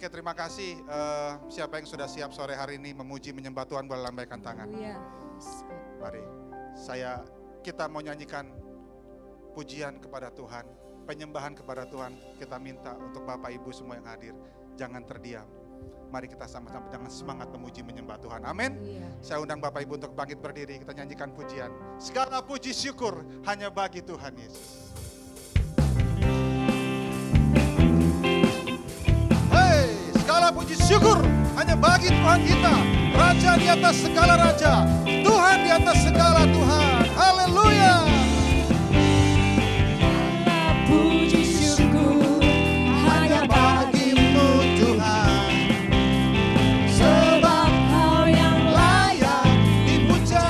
Oke, terima kasih. Siapa yang sudah siap sore hari ini memuji menyembah Tuhan, boleh lambaikan tangan. Mari, kita mau nyanyikan pujian kepada Tuhan, penyembahan kepada Tuhan. Kita minta untuk Bapak Ibu semua yang hadir, jangan terdiam. Mari kita sama-sama dengan semangat memuji menyembah Tuhan. Amin. Saya undang Bapak Ibu untuk bangkit berdiri, kita nyanyikan pujian. Segala puji syukur hanya bagi Tuhan Yesus. Hey, segala puji syukur hanya bagi Tuhan kita, Raja di atas segala raja, Tuhan di atas segala Tuhan. Haleluya. Puji syukur hanya bagimu Tuhan, sebab Kau yang layak dipuja.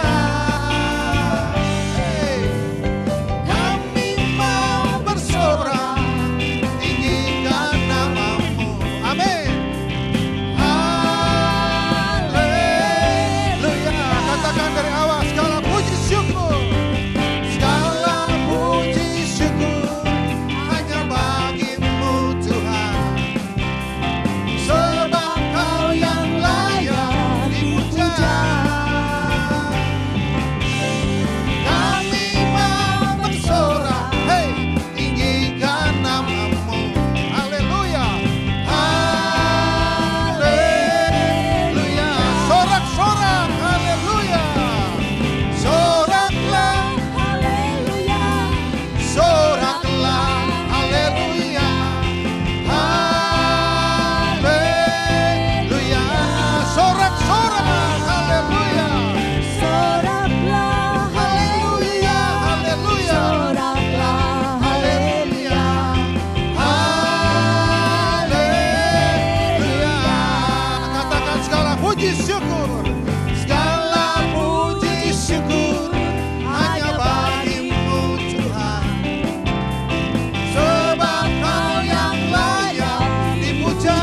Kami mau bersorak tinggikan nama-Mu. Amin. Haleluya. Katakan dari awal, segala puji syukur, segala puji syukur hanya bagimu Tuhan, sebab Kau yang layak dipuja. Kami mau bersorak, hey, tinggikan nama-Mu. Haleluya. Haleluya. Sorak-sorak, haleluya. Soraklah, Haleluya, soraklah, haleluya. Haleluya. Sorak-sorak, haleluya. soraklah, Haleluya, haleluya. soraklah, Haleluya. Haleluya. Katakan segala puji syukur, segala puji syukur hanya bagimu Tuhan, sebab Kau yang layak dipuja.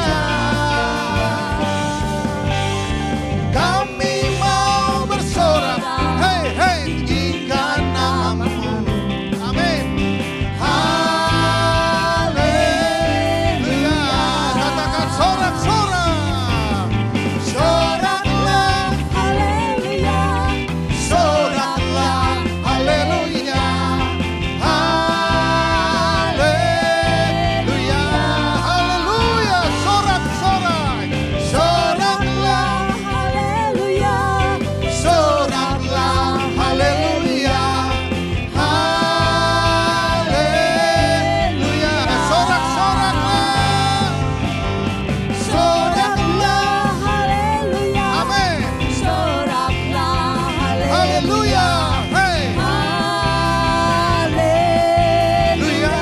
Kami mau bersorak, hey, hey, tinggikan nama-Mu. Amin. Haleluya. Katakan sorak-sorak. Soraklah, Haleluya, soraklah, haleluya. Haleluya. Haleluya. Sorak-sorak. Soraklah, Haleluya, soraklah, haleluya. Haleluya. Sorak-soraklah. Soraklah. Haleluya, Amin. soraklah, Haleluya. Hey. Haleluya.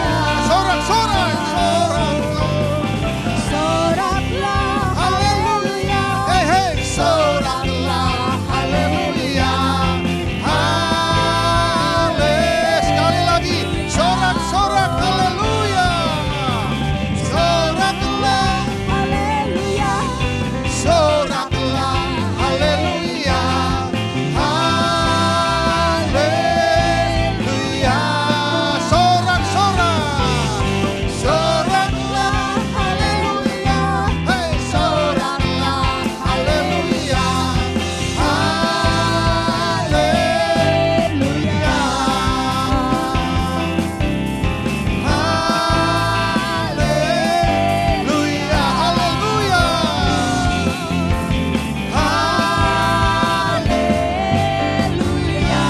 Sorak-sorak. Sorak. soraklah, Haleluya. Hey, hey. Soraklah. Haleluya. Sekali lagi. Sorak-sorak. Haleluya. Soraklah. Haleluya, Soraklah, haleluya, haleluya. Sorak-sorak, soraklah, haleluya. Hey, soraklah, haleluya, haleluya. Haleluya, haleluya. Haleluya.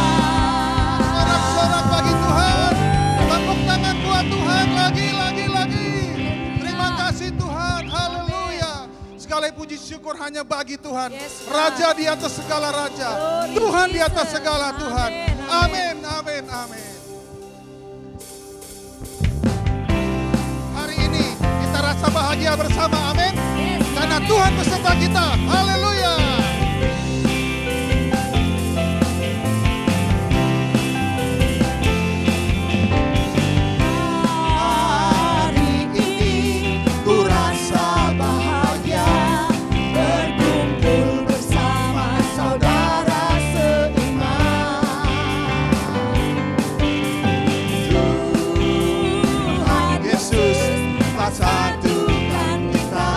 Sorak-sorak bagi Tuhan. Tepuk tangan buat Tuhan lagi. Terima kasih Tuhan. Haleluya. Segala puji syukur hanya bagi Tuhan. Yes, God. Raja di atas segala raja. Glory Tuhan di atas Jesus. segala Tuhan. Amin, Amin, amin, amin. Hari ini kita rasa bahagia bersama. Amin. Yes, Karena Tuhan beserta kita. Haleluya. Hari ini ku rasa bahagia berkumpul bersama saudara seiman. Tuhan Yesus telah satukan kita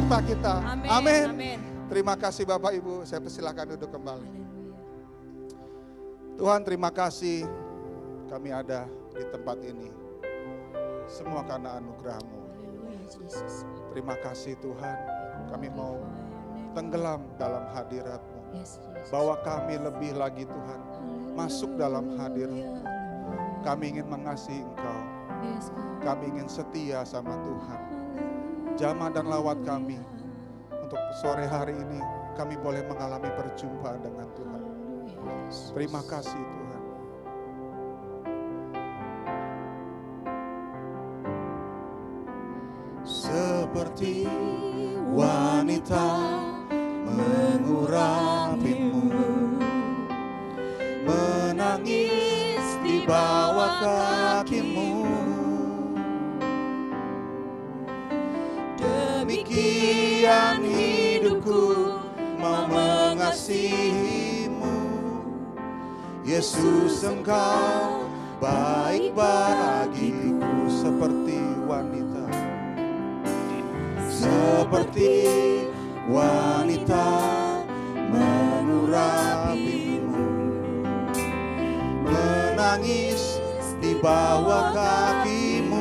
serta kita. Amin. Amin. Terima kasih Bapak Ibu, saya persilakan duduk kembali. Tuhan, terima kasih kami ada di tempat ini. Semua karena anugerah-Mu. Terima kasih Tuhan, kami mau tenggelam dalam hadirat-Mu. Bawa kami lebih lagi Tuhan, masuk dalam hadir-Mu. Kami ingin mengasihi Engkau. Kami ingin setia sama Tuhan. Jamah dan lawat kami. Untuk sore hari ini kami boleh mengalami perjumpaan dengan Tuhan. Terima kasih Tuhan. Seperti wanita mengurapimu, menangis di bawah kakimu. Demikian hidupku mau mengasihimu. Yesus, Engkau baik bagiku. Seperti wanita, seperti wanita mengurapimu, menangis di bawah kakimu.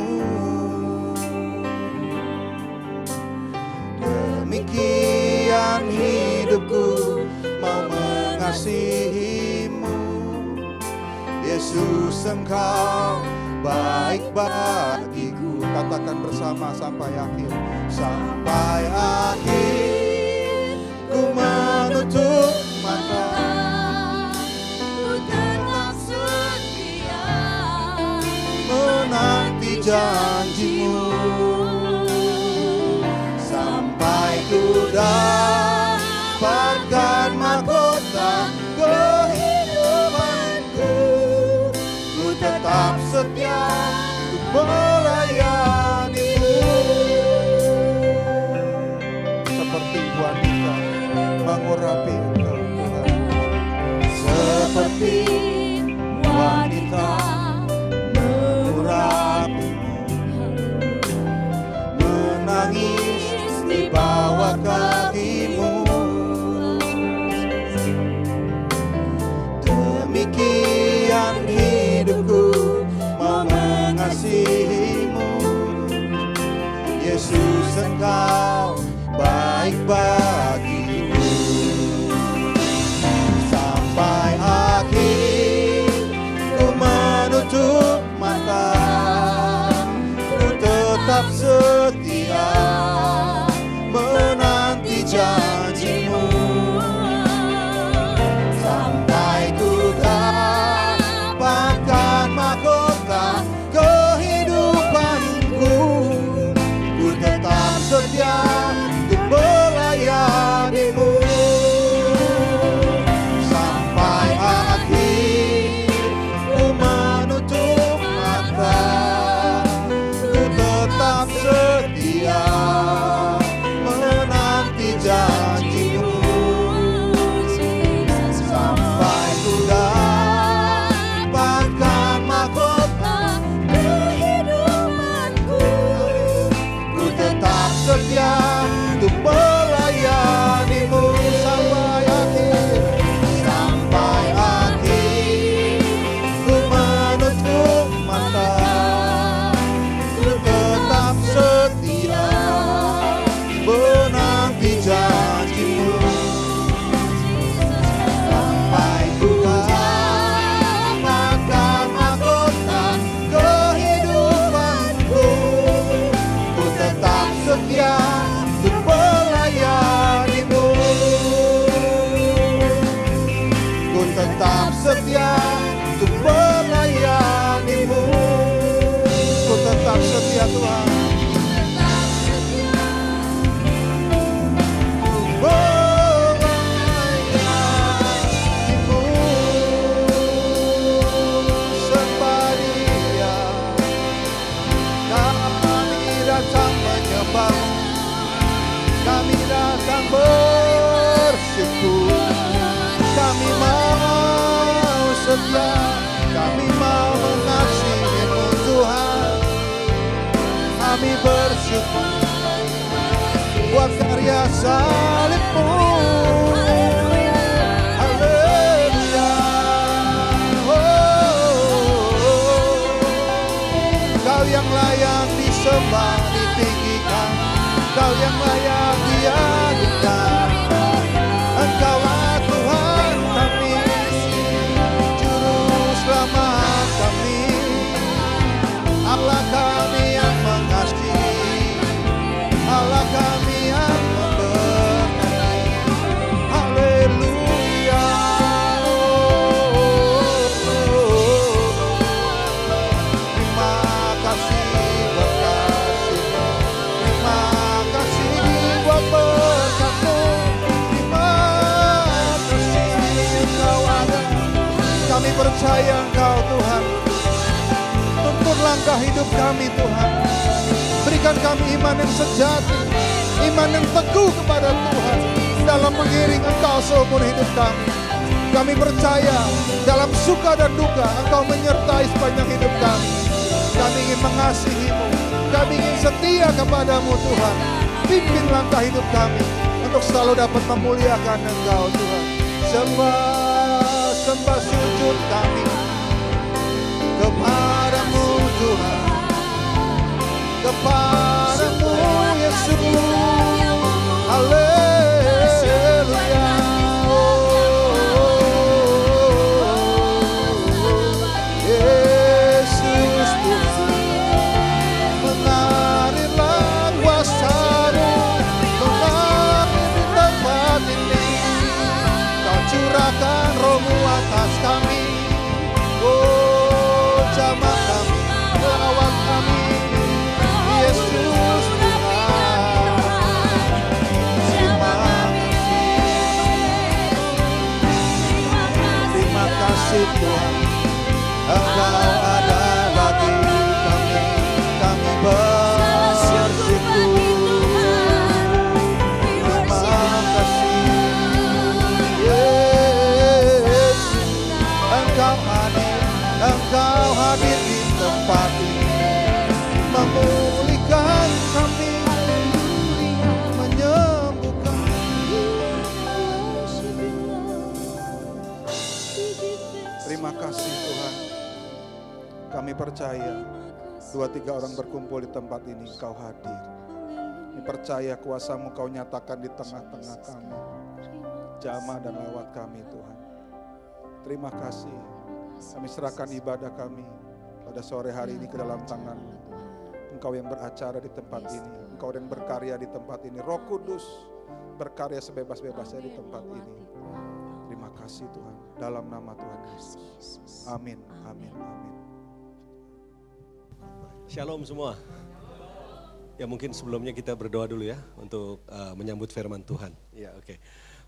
Demikian hidupku mau mengasihimu. Yesus, Engkau baik bagiku. Katakan bersama sampai akhir. Sampai akhir ku menutup mata, ku tetap setia menanti janji-Mu. Sampai ku dapatkan mahkota kehidupanku, ku tetap setia untuk melayani-Mu. Seperti wanita mengurapi Engkau Tuhan, seperti wanita mengurapi-Mu, menangis di bawah kaki-Mu. Demikian hidupku mau mengasihi-Mu. Yesus, Engkau baik bagiku. Sampai akhir ku menutup mata, ku tetap setia menanti janji-Mu. Sampai ku dapatkan mahkota kehidupanku, ku tetap setia untuk melayani-Mu. Sampai akhir ku menutup mata, ku tetap setia menanti janji-Mu. Sampai ku dapatkan mahkota kehidupanku, ku tetap setia untuk melayani-Mu. Sampai akhir, sampai akhir ku menutup mata, ku tetap setia menanti janji-Mu. Sampai ku dapatkan mahkota kehidupanku, ku tetap setia untuk melayani-Mu. Ku tetap setia untuk melayani-Mu. Ku tetap setia Tuhan. Melayani-Mu. Sembah Dia, kami datang menyembah, kami datang bersyukur. Kami mau setia, kami mau mengasihi-Mu Tuhan. Kami bersyukur buat buah karya salibmu. Haleluya. Kau yang layak disembah, ditinggikan. Kau yang layak diagungkan. Engkaulah Tuhan kami, Juru Selamat kami, Allah kami yang mengasihi, Allah kami yang memberkati. Haleluya. Terima kasih buat kasih-Mu, terima kasih buat berkat-Mu, terima kasih Engkau ada. Kami percaya Engkau Tuhan. Tuntun langkah hidup kami Tuhan. Berikan kami iman yang sejati, iman yang teguh kepada Tuhan dalam mengiring Engkau seumur hidup kami. Kami percaya dalam suka dan duka Engkau menyertai sepanjang hidup kami. Kami ingin mengasihi-Mu, kami ingin setia kepadamu Tuhan. Pimpin langkah hidup kami untuk selalu dapat memuliakan Engkau Tuhan. Sembah sujud kami kepadamu Tuhan, kepadamu Yesus. Haleluya. Yesus Tuhan, mengalirlah kuasa-Mu, mengalir di tempat ini. Kau curahkan Roh-Mu atas kami. Oh, jamah kami, lawat kami, Yesus Tuhan. Terima kasih Tuhan, Engkau ada bagi kami, kami bersyukur. Terima kasih Yesus, Engkau hadir di tempat ini, memulihkan kami, menyembuhkan. Terima kasih Tuhan. Kami percaya 2-3 orang berkumpul di tempat ini, Engkau hadir. Kami percaya kuasa-Mu Kau nyatakan di tengah-tengah kami. Jamah dan lawat kami Tuhan. Terima kasih. Kami serahkan ibadah kami pada sore hari ini ke dalam tangan-Mu. Engkau yang beracara di tempat ini, Engkau yang berkarya di tempat ini. Roh Kudus berkarya sebebas-bebasnya di tempat ini. Terima kasih Tuhan, dalam nama Tuhan Yesus. Amin, amin, amin. Shalom semua. Ya mungkin sebelumnya kita berdoa dulu ya untuk menyambut firman Tuhan. Ya oke.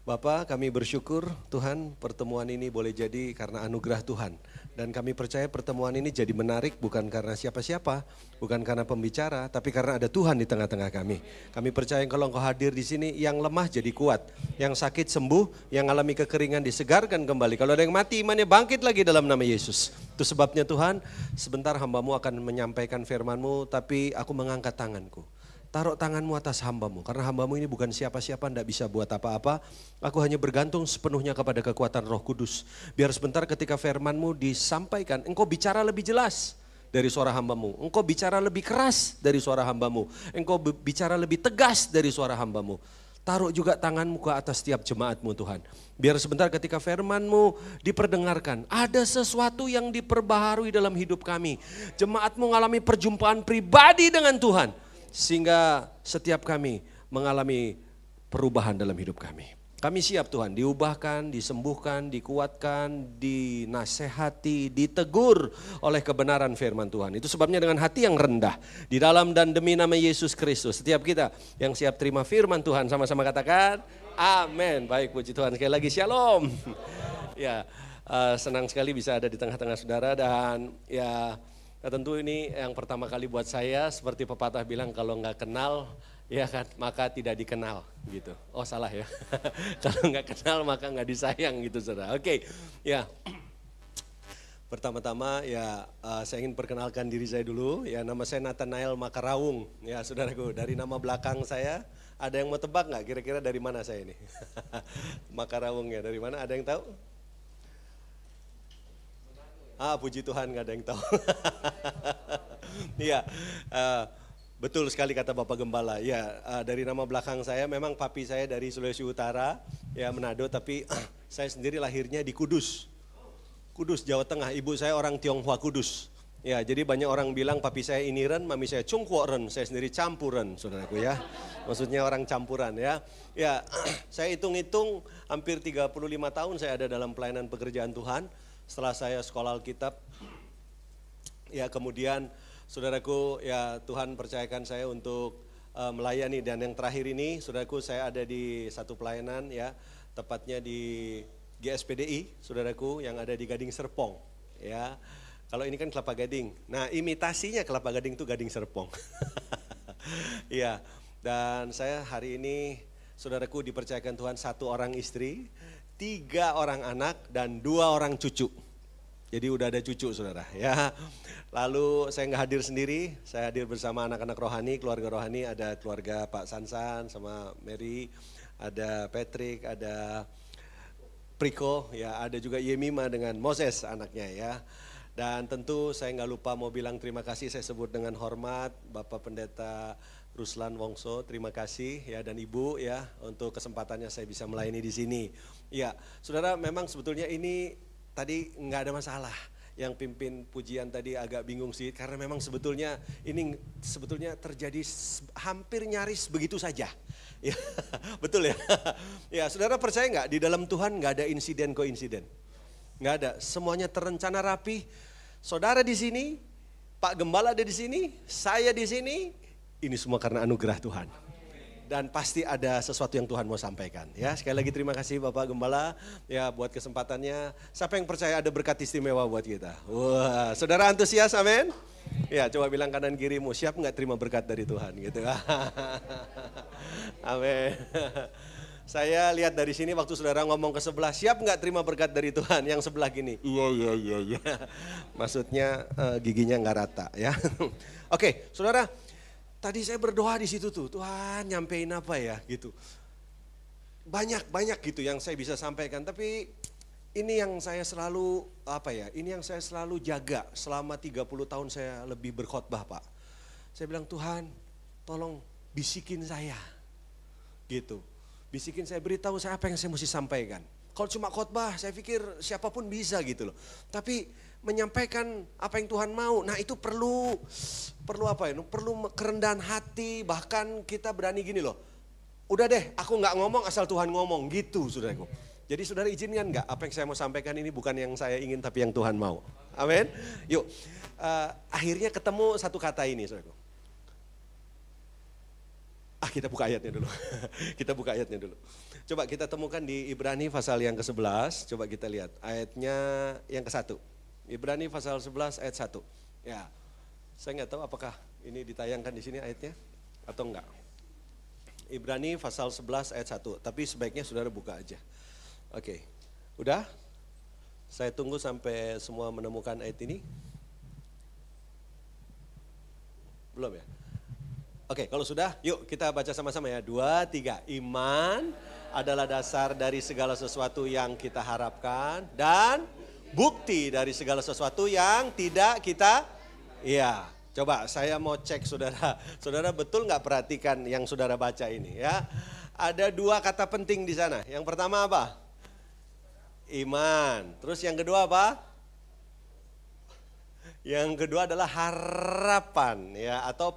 Bapak, kami bersyukur Tuhan pertemuan ini boleh jadi karena anugerah Tuhan. Dan kami percaya pertemuan ini jadi menarik bukan karena siapa-siapa, bukan karena pembicara, tapi karena ada Tuhan di tengah-tengah kami. Kami percaya kalau Engkau hadir di sini, yang lemah jadi kuat, yang sakit sembuh, yang alami kekeringan disegarkan kembali. Kalau ada yang mati imannya bangkit lagi dalam nama Yesus. Itu sebabnya Tuhan, sebentar hamba-Mu akan menyampaikan firman-Mu, tapi aku mengangkat tanganku. Taruh tangan-Mu atas hamba-Mu, karena hamba-Mu ini bukan siapa-siapa, tidak bisa buat apa-apa. Aku hanya bergantung sepenuhnya kepada kekuatan Roh Kudus. Biar sebentar ketika firman-Mu disampaikan, Engkau bicara lebih jelas dari suara hamba-Mu. Engkau bicara lebih keras dari suara hamba-Mu. Engkau bicara lebih tegas dari suara hamba-Mu. Taruh juga tangan-Mu ke atas setiap jemaat-Mu Tuhan. Biar sebentar ketika firman-Mu diperdengarkan, ada sesuatu yang diperbaharui dalam hidup kami. Jemaat-Mu mengalami perjumpaan pribadi dengan Tuhan. Sehingga setiap kami mengalami perubahan dalam hidup kami. Kami siap Tuhan, diubahkan, disembuhkan, dikuatkan, dinasehati, ditegur oleh kebenaran firman Tuhan. Itu sebabnya dengan hati yang rendah, di dalam dan demi nama Yesus Kristus. Setiap kita yang siap terima firman Tuhan, sama-sama katakan, amin. Baik, puji Tuhan. Sekali lagi, shalom. Ya, senang sekali bisa ada di tengah-tengah saudara dan ya... Nah, tentu ini yang pertama kali buat saya, seperti pepatah bilang kalau nggak kenal ya kan maka tidak dikenal gitu. Oh salah ya, kalau nggak kenal maka nggak disayang gitu saudara. Oke, ya pertama-tama ya saya ingin perkenalkan diri saya dulu. Ya nama saya Nathanael Makarawung ya saudaraku. Dari nama belakang saya Ada yang mau tebak nggak kira-kira dari mana saya ini? Makarawungnya dari mana? Ada yang tahu? Puji Tuhan nggak ada yang tahu. Iya, betul sekali kata Bapak Gembala. Ya, dari nama belakang saya memang papi saya dari Sulawesi Utara, ya Manado, tapi saya sendiri lahirnya di Kudus. Kudus, Jawa Tengah. Ibu saya orang Tionghoa Kudus. Ya, jadi banyak orang bilang papi saya iniren, mami saya cungkuoren, saya sendiri campuran, saudaraku ya. Maksudnya orang campuran ya. Ya, saya hitung-hitung hampir 35 tahun saya ada dalam pelayanan pekerjaan Tuhan. Setelah saya sekolah Alkitab, ya kemudian saudaraku ya Tuhan percayakan saya untuk melayani, dan yang terakhir ini saudaraku saya ada di satu pelayanan ya, tepatnya di GSPDI saudaraku yang ada di Gading Serpong ya. Kalau ini kan Kelapa Gading, nah imitasinya Kelapa Gading itu Gading Serpong. Ya, dan saya hari ini saudaraku dipercayakan Tuhan 1 orang istri, 3 orang anak dan 2 orang cucu. Jadi udah ada cucu saudara ya. Lalu saya nggak hadir sendiri, saya hadir bersama anak-anak rohani, keluarga rohani, ada keluarga Pak Sansan sama Mary, ada Patrick, ada Priko, ya ada juga Yemima dengan Moses anaknya ya. Dan tentu saya nggak lupa mau bilang terima kasih, saya sebut dengan hormat Bapak Pendeta Ruslan Wongso, terima kasih ya, dan Ibu ya untuk kesempatannya saya bisa melayani di sini. Ya, saudara memang sebetulnya ini tadi nggak ada masalah. Yang pimpin pujian tadi agak bingung sih, karena memang sebetulnya ini sebetulnya terjadi hampir nyaris begitu saja. Ya, betul ya. Ya, saudara percaya nggak di dalam Tuhan nggak ada insiden koinsiden, nggak ada. Semuanya terencana rapi. Saudara di sini, Pak Gembala ada di sini, saya di sini. Ini semua karena anugerah Tuhan. Dan pasti ada sesuatu yang Tuhan mau sampaikan. Ya, sekali lagi terima kasih Bapak Gembala ya buat kesempatannya. Siapa yang percaya ada berkat istimewa buat kita? Wah, saudara antusias, amin? Ya, coba bilang kanan kirimu, siap nggak terima berkat dari Tuhan gitu. Amin. Saya lihat dari sini waktu saudara ngomong ke sebelah, siap nggak terima berkat dari Tuhan? Yang sebelah gini, iya. Maksudnya giginya nggak rata ya. Oke, saudara. Tadi saya berdoa di situ tuh, Tuhan nyampein apa ya gitu. Banyak gitu yang saya bisa sampaikan, tapi ini yang saya selalu ini yang saya selalu jaga selama 30 tahun saya lebih berkhotbah Pak. Saya bilang Tuhan tolong bisikin saya gitu. Bisikin saya, beritahu saya apa yang saya mesti sampaikan. Kalau cuma khotbah saya pikir siapapun bisa gitu loh. Tapi menyampaikan apa yang Tuhan mau, nah itu perlu apa ya? Perlu kerendahan hati, bahkan kita berani gini loh. Udah deh, aku nggak ngomong asal Tuhan ngomong gitu, saudaraku. Jadi saudara izinkan nggak apa yang saya mau sampaikan ini bukan yang saya ingin tapi yang Tuhan mau. Amin. Yuk, akhirnya ketemu satu kata ini, saudaraku. Kita buka ayatnya dulu. Kita buka ayatnya dulu. Coba kita temukan di Ibrani pasal yang ke-11. Coba kita lihat ayatnya yang ke-1. Ibrani pasal 11 ayat 1. Ya, saya nggak tahu apakah ini ditayangkan di sini ayatnya atau enggak. Ibrani pasal 11 ayat 1. Tapi sebaiknya saudara buka aja. Oke, udah? Saya tunggu sampai semua menemukan ayat ini. Belum ya? Oke, kalau sudah, yuk kita baca sama-sama ya. 2, 3. Iman adalah dasar dari segala sesuatu yang kita harapkan dan bukti dari segala sesuatu yang tidak kita. Iya, coba saya mau cek saudara. Saudara betul nggak perhatikan yang saudara baca ini ya? Ada 2 kata penting di sana. Yang pertama apa? Iman. Terus yang kedua apa? Yang kedua adalah harapan ya, atau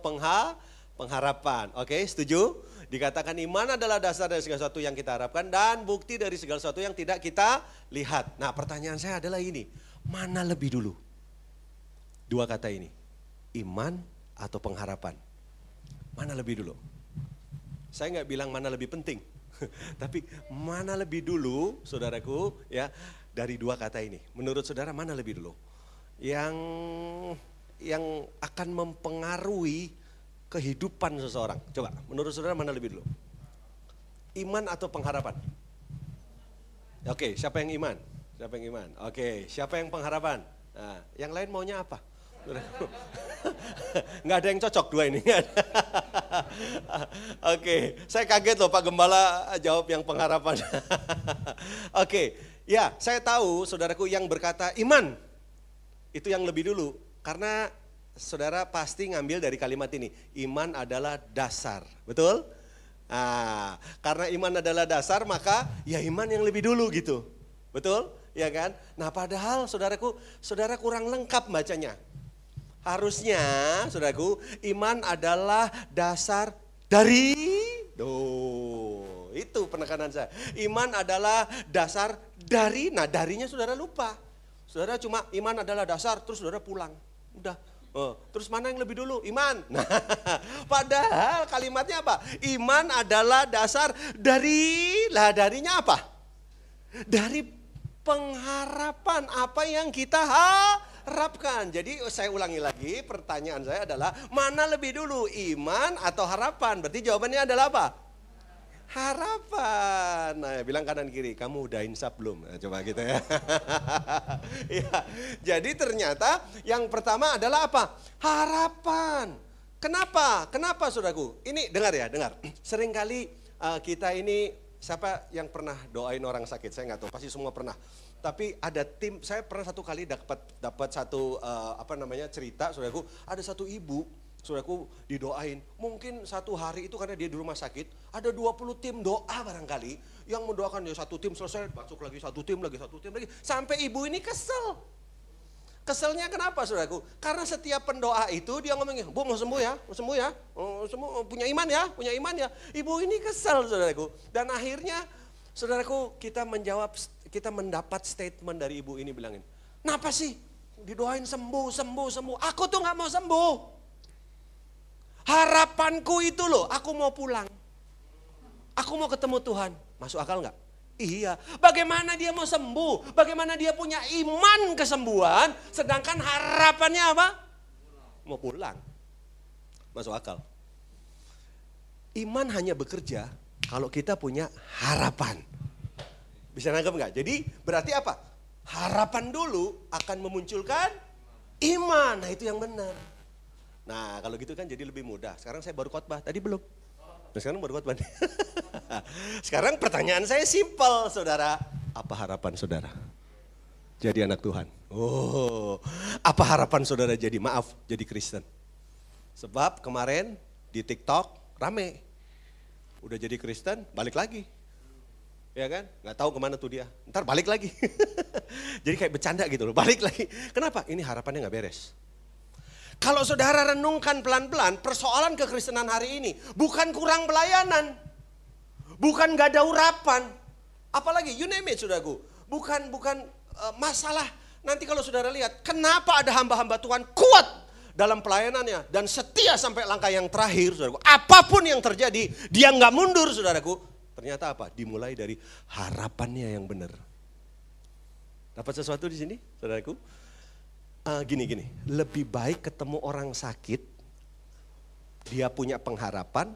pengharapan. Oke, setuju? Dikatakan iman adalah dasar dari segala sesuatu yang kita harapkan dan bukti dari segala sesuatu yang tidak kita lihat. Nah, pertanyaan saya adalah ini, mana lebih dulu? 2 kata ini, iman atau pengharapan? Mana lebih dulu? Saya nggak bilang mana lebih penting, tapi mana lebih dulu, saudaraku, ya, dari 2 kata ini. Menurut saudara mana lebih dulu? Yang akan mempengaruhi kehidupan seseorang. Coba, menurut saudara mana lebih dulu? Iman atau pengharapan? Oke, siapa yang iman? Siapa yang iman? Oke, siapa yang pengharapan? Nah, yang lain maunya apa? Nggak ada yang cocok dua ini. Oke, saya kaget loh Pak Gembala jawab yang pengharapan. Oke, ya saya tahu saudaraku yang berkata iman, itu yang lebih dulu. Karena saudara pasti ngambil dari kalimat ini, iman adalah dasar, betul? Nah, karena iman adalah dasar maka ya iman yang lebih dulu gitu, betul? Ya kan? Nah padahal saudaraku, saudara kurang lengkap bacanya. Harusnya saudaraku, iman adalah dasar dari, itu penekanan saya. Iman adalah dasar dari, nah darinya saudara lupa. Saudara cuma iman adalah dasar, terus saudara pulang. Udah, terus mana yang lebih dulu? Iman. Nah, padahal kalimatnya apa? Iman adalah dasar dari, lah darinya apa? Dari pengharapan apa yang kita harapkan. Jadi saya ulangi lagi, pertanyaan saya adalah mana lebih dulu, iman atau harapan? Berarti jawabannya adalah apa? Harapan. Nah, bilang kanan kiri, kamu udah insaf belum? Nah, coba gitu ya. Ya. Jadi ternyata yang pertama adalah apa? Harapan. Kenapa? Kenapa saudaraku? Ini dengar ya, dengar. Seringkali kita ini, siapa yang pernah doain orang sakit? Saya nggak tahu, pasti semua pernah. Tapi ada tim, saya pernah satu kali dapat satu cerita, saudaraku. Ada satu ibu, saudaraku didoain. Mungkin satu hari itu karena dia di rumah sakit, ada 20 tim doa barangkali yang mendoakan dia. Satu tim selesai, masuk lagi satu tim lagi, sampai ibu ini kesel. Keselnya kenapa saudaraku? Karena setiap pendoa itu dia ngomongnya, Bu mau sembuh ya, sembuh, punya iman ya. Ibu ini kesel saudaraku. Dan akhirnya saudaraku kita mendapat statement dari ibu ini bilangin, kenapa sih didoain sembuh. Aku tuh gak mau sembuh. Harapanku itu loh, aku mau pulang. Aku mau ketemu Tuhan. Masuk akal gak? Iya, bagaimana dia mau sembuh? Bagaimana dia punya iman kesembuhan, sedangkan harapannya apa? Mau pulang. Masuk akal. Iman hanya bekerja kalau kita punya harapan. Bisa nangkep nggak? Jadi berarti apa? Harapan dulu akan memunculkan iman. Nah itu yang benar. Nah kalau gitu kan jadi lebih mudah. Sekarang saya baru khotbah, tadi belum. Nah, sekarang baru khotbah. Sekarang pertanyaan saya simpel, saudara. Apa harapan saudara? Jadi anak Tuhan. Oh, apa harapan saudara jadi Kristen? Sebab kemarin di TikTok rame. Udah jadi Kristen, balik lagi. Ya kan? Nggak tahu kemana tuh dia. Ntar balik lagi. Jadi kayak bercanda gitu loh, balik lagi. Kenapa? Ini harapannya nggak beres. Kalau saudara renungkan pelan-pelan, persoalan kekristenan hari ini bukan kurang pelayanan, bukan gak ada urapan, apalagi you name it saudaraku, bukan masalah. Nanti kalau saudara lihat, kenapa ada hamba-hamba Tuhan kuat dalam pelayanannya dan setia sampai langkah yang terakhir, saudaraku. Apapun yang terjadi, dia nggak mundur, saudaraku. Ternyata apa? Dimulai dari harapannya yang benar. Dapat sesuatu di sini, saudaraku? Gini, lebih baik ketemu orang sakit, dia punya pengharapan,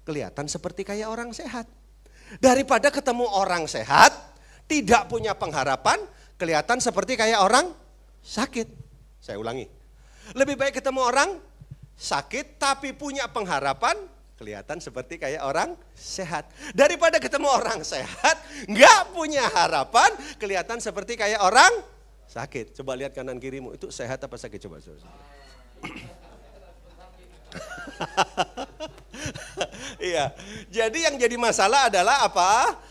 kelihatan seperti kayak orang sehat. Daripada ketemu orang sehat, tidak punya pengharapan, kelihatan seperti kayak orang sakit. Saya ulangi, lebih baik ketemu orang sakit tapi punya pengharapan, kelihatan seperti kayak orang sehat. Daripada ketemu orang sehat, nggak punya harapan, kelihatan seperti kayak orang sakit. Coba lihat kanan kirimu, itu sehat apa sakit? Coba. Iya. Jadi yang jadi masalah adalah apa?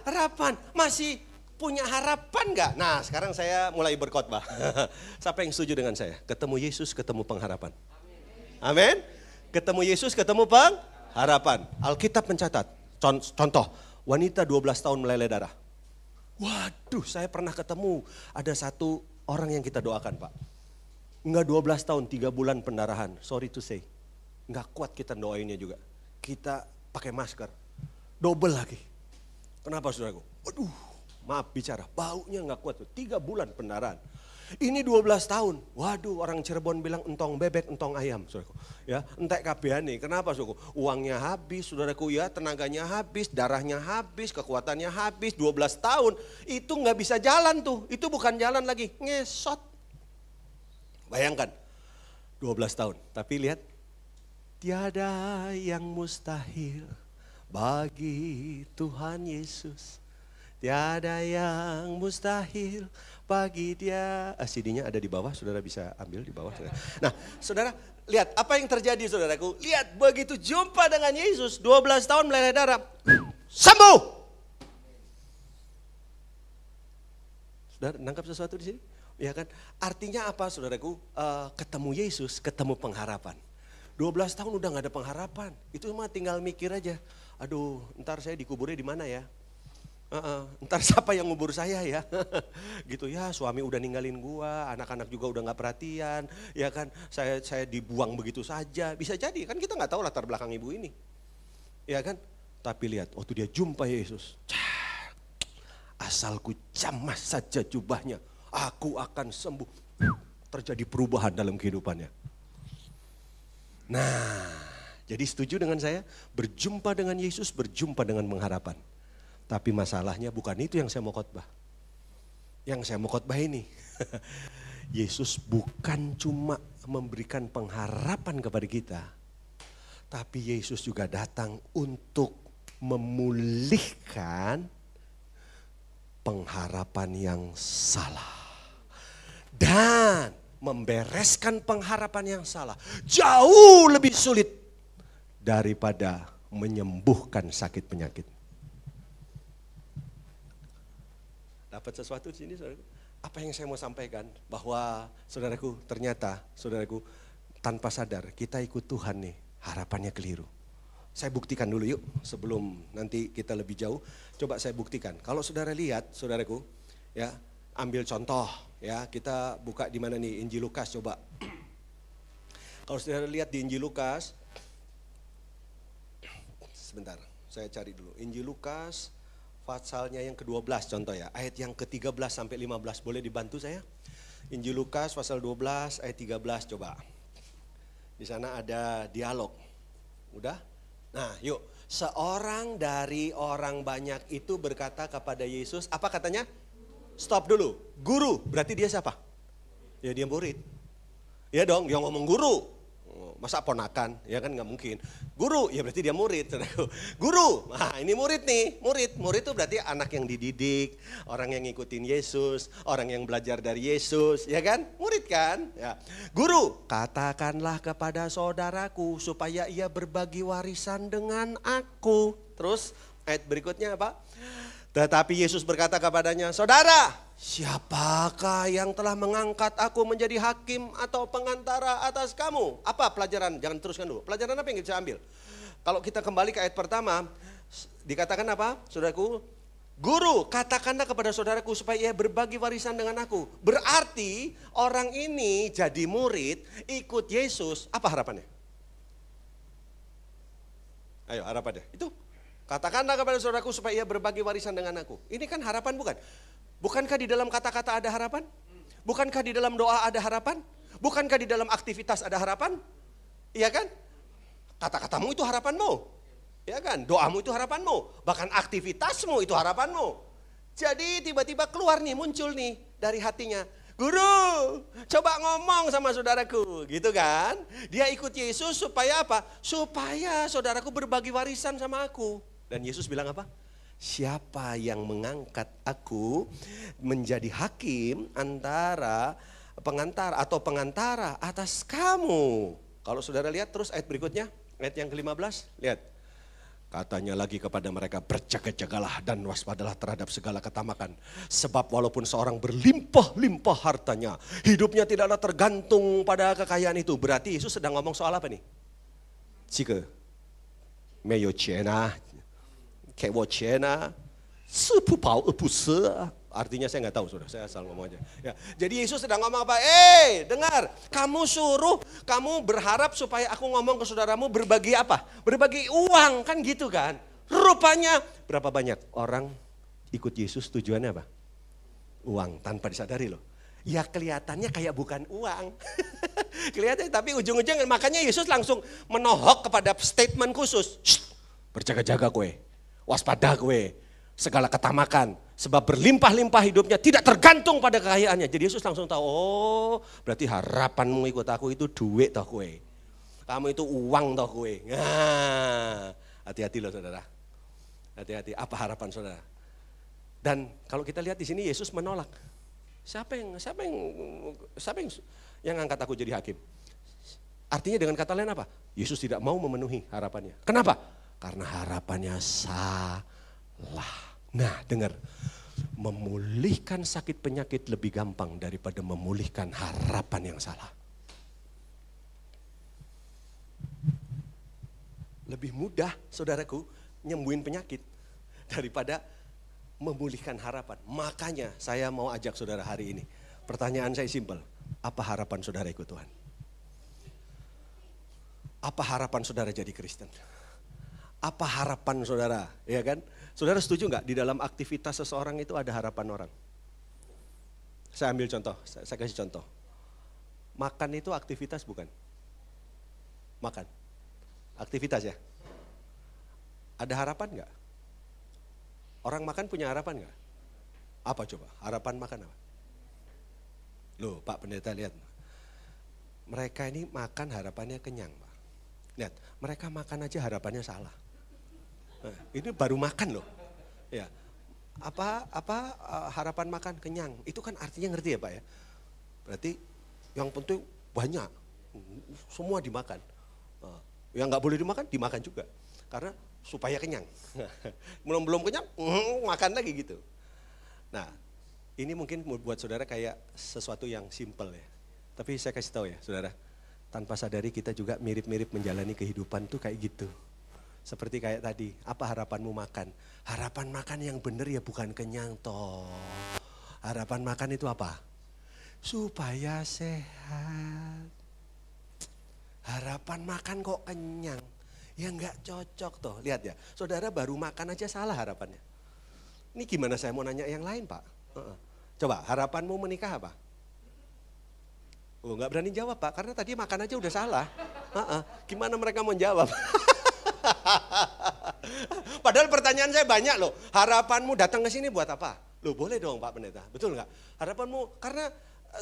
Harapan. Masih punya harapan nggak? Nah, sekarang saya mulai berkhotbah. Siapa yang setuju dengan saya? Ketemu Yesus, ketemu pengharapan. Amin. Ketemu Yesus, ketemu pengharapan. Alkitab mencatat. Contoh, wanita 12 tahun meleleh darah. Waduh, saya pernah ketemu ada satu orang yang kita doakan, Pak. Enggak 12 tahun, 3 bulan pendarahan. Sorry to say. Enggak kuat kita doainnya juga. Kita pakai masker. Double lagi. Kenapa saudaraku? Waduh, maaf bicara, baunya enggak kuat tuh. 3 bulan pendarahan. Ini 12 tahun. Waduh, orang Cirebon bilang entong bebek, entong ayam, saudaraku. Ya, entek kabeane. Kenapa, saudaraku? Uangnya habis, saudaraku ya, tenaganya habis, darahnya habis, kekuatannya habis. 12 tahun itu nggak bisa jalan tuh. Itu bukan jalan lagi, ngesot. Bayangkan. 12 tahun. Tapi lihat, tiada yang mustahil bagi Tuhan Yesus. Tiada yang mustahil bagi Dia. CD-nya ada di bawah, saudara bisa ambil di bawah. Nah, saudara, lihat apa yang terjadi saudaraku. Lihat, begitu jumpa dengan Yesus, 12 tahun meleleh darah, sembuh. Saudara, nangkap sesuatu di sini? Ya kan? Artinya apa saudaraku? Ketemu Yesus, ketemu pengharapan. 12 tahun udah gak ada pengharapan. Itu mah tinggal mikir aja. Aduh, ntar saya dikuburnya di mana ya? Ntar siapa yang ngubur saya ya? Gitu ya, suami udah ninggalin gua, anak-anak juga udah gak perhatian, ya kan? Saya dibuang begitu saja. Bisa jadi kan kita gak tahu latar belakang ibu ini. Ya kan? Tapi lihat, waktu dia jumpa Yesus, asalku jamah saja jubahnya, aku akan sembuh. Terjadi perubahan dalam kehidupannya. Nah, jadi setuju dengan saya? Berjumpa dengan Yesus, berjumpa dengan pengharapan. Tapi masalahnya bukan itu yang saya mau khotbah. Yang saya mau khotbah ini. Yesus bukan cuma memberikan pengharapan kepada kita. Tapi Yesus juga datang untuk memulihkan pengharapan yang salah. Dan membereskan pengharapan yang salah jauh lebih sulit daripada menyembuhkan sakit penyakit. Dapat sesuatu di sini saudaraku? Apa yang saya mau sampaikan? Bahwa saudaraku, ternyata saudaraku, tanpa sadar kita ikut Tuhan nih, harapannya keliru. Saya buktikan dulu yuk, sebelum nanti kita lebih jauh. Coba saya buktikan. Kalau saudara lihat, saudaraku, ya, ambil contoh, ya, kita buka di mana nih, Injil Lukas coba. Kalau saudara lihat di Injil Lukas, sebentar, saya cari dulu. Injil Lukas, pasalnya yang ke-12 contoh ya, ayat yang ke-13 sampai 15, boleh dibantu saya? Injil Lukas pasal 12 ayat 13 coba. Di sana ada dialog. Udah? Nah, yuk. Seorang dari orang banyak itu berkata kepada Yesus, apa katanya? Stop dulu. Guru, berarti dia siapa? Ya dia murid. Ya dong, dia ngomong guru. Masa ponakan? Ya kan nggak mungkin. Guru, ya berarti dia murid. Guru, nah ini murid nih. Murid itu berarti anak yang dididik, orang yang ngikutin Yesus, orang yang belajar dari Yesus, ya kan? Murid kan? Ya. Guru, katakanlah kepada saudaraku supaya ia berbagi warisan dengan aku. Terus ayat berikutnya apa? Tetapi Yesus berkata kepadanya, saudara, siapakah yang telah mengangkat aku menjadi hakim atau pengantara atas kamu? Apa pelajaran? Jangan teruskan dulu. Pelajaran apa yang kita ambil? Kalau kita kembali ke ayat pertama, dikatakan apa? Saudaraku, guru, katakanlah kepada saudaraku supaya ia berbagi warisan dengan aku. Berarti orang ini jadi murid, ikut Yesus. Apa harapannya? Ayo harapannya. Itu. Katakanlah kepada saudaraku supaya ia berbagi warisan dengan aku. Ini kan harapan bukan? Bukankah di dalam kata-kata ada harapan? Bukankah di dalam doa ada harapan? Bukankah di dalam aktivitas ada harapan? Iya kan? Kata-katamu itu harapanmu. Iya kan? Doamu itu harapanmu. Bahkan aktivitasmu itu harapanmu. Jadi tiba-tiba keluar nih, muncul nih dari hatinya. Guru, coba ngomong sama saudaraku, gitu kan? Dia ikut Yesus supaya apa? Supaya saudaraku berbagi warisan sama aku. Dan Yesus bilang apa? Siapa yang mengangkat aku menjadi hakim antara pengantara atas kamu. Kalau saudara lihat terus ayat berikutnya, ayat yang ke-15, lihat. Katanya lagi kepada mereka, berjaga-jagalah dan waspadalah terhadap segala ketamakan. Sebab walaupun seorang berlimpah-limpah hartanya, hidupnya tidaklah tergantung pada kekayaan itu. Berarti Yesus sedang ngomong soal apa nih? Jika没有钱啊，给我钱啊，是不饱而不奢。Artinya saya nggak tahu, saudara. Saya asal ngomong aja. Ya. Jadi Yesus sedang ngomong apa? Dengar, kamu berharap supaya aku ngomong ke saudaramu berbagi apa? Berbagi uang, kan gitu kan? Rupanya berapa banyak orang ikut Yesus tujuannya apa? Uang, tanpa disadari loh. Ya kelihatannya kayak bukan uang. Kelihatannya, tapi ujung-ujungnya makanya Yesus langsung menohok kepada statement khusus. Berjaga-jaga gue, waspada gue, segala ketamakan, Sebab berlimpah-limpah hidupnya, tidak tergantung pada kekayaannya. Jadi Yesus langsung tahu, oh berarti harapanmu ikut aku itu duit toh kue. Kamu itu uang toh kue. Nah, hati-hati loh saudara. Hati-hati, apa harapan saudara? Dan kalau kita lihat di sini Yesus menolak. Siapa yang angkat aku jadi hakim? Artinya dengan kata lain apa? Yesus tidak mau memenuhi harapannya. Kenapa? Karena harapannya salah. Nah, dengar, memulihkan sakit penyakit lebih gampang daripada memulihkan harapan yang salah. Lebih mudah, saudaraku, nyembuhin penyakit daripada memulihkan harapan. Makanya saya mau ajak saudara hari ini. Pertanyaan saya simpel, apa harapan saudara ikut Tuhan? Apa harapan saudara jadi Kristen? Apa harapan saudara, ya kan? Saudara setuju nggak di dalam aktivitas seseorang itu ada harapan orang? Saya ambil contoh, saya kasih contoh. Makan itu aktivitas bukan? Makan, aktivitas ya. Ada harapan nggak? Orang makan punya harapan nggak? Apa coba? Harapan makan apa? Loh Pak Pendeta lihat. Mereka ini makan harapannya kenyang Pak. Lihat, mereka makan aja harapannya salah. Nah, ini baru makan loh. Ya. Harapan makan kenyang. Itu kan artinya ngerti ya Pak ya. Berarti yang penting banyak. Semua dimakan. Yang nggak boleh dimakan juga. Karena supaya kenyang. Belum kenyang, makan lagi gitu. Nah, ini mungkin buat saudara kayak sesuatu yang simple ya. Tapi saya kasih tahu ya saudara, tanpa sadari kita juga mirip-mirip menjalani kehidupan tuh kayak gitu. Seperti kayak tadi, apa harapanmu makan? Harapan makan yang benar ya bukan kenyang toh. Harapan makan itu apa? Supaya sehat. Harapan makan kok kenyang? Ya enggak cocok toh. Lihat ya, saudara baru makan aja salah harapannya. Ini gimana saya mau nanya yang lain Pak? Coba, harapanmu menikah apa? Oh enggak berani jawab Pak, karena tadi makan aja udah salah. Gimana mereka mau jawab? Padahal pertanyaan saya banyak loh. Harapanmu datang ke sini buat apa? Loh boleh dong Pak Pendeta, betul nggak? Harapanmu, karena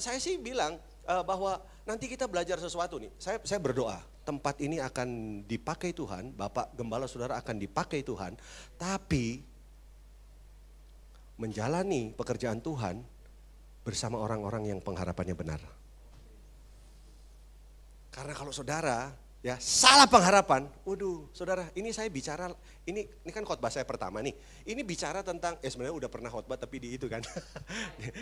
saya sih bilang bahwa nanti kita belajar sesuatu nih. Saya berdoa, tempat ini akan dipakai Tuhan, Bapak Gembala Saudara akan dipakai Tuhan. Tapi menjalani pekerjaan Tuhan bersama orang-orang yang pengharapannya benar. Karena kalau saudara ya salah pengharapan, waduh saudara ini saya bicara, ini kan khotbah saya pertama nih. Ini bicara tentang, sebenarnya udah pernah khotbah tapi di itu kan,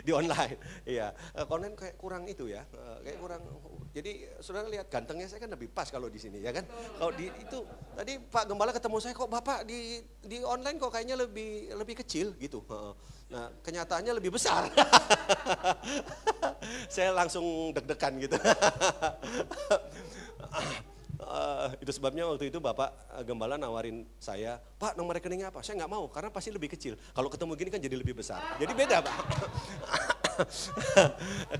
di online. Iya, online kayak kurang itu ya, kayak kurang. Jadi saudara lihat gantengnya saya kan lebih pas kalau di sini ya kan. Kalau di itu, tadi Pak Gembala ketemu saya kok Bapak di online kok kayaknya lebih kecil gitu. Nah kenyataannya lebih besar. Saya langsung deg-degan gitu. Itu sebabnya waktu itu Bapak Gembala nawarin saya, Pak nomor rekeningnya apa? Saya nggak mau karena pasti lebih kecil. Kalau ketemu gini kan jadi lebih besar. Jadi beda Pak.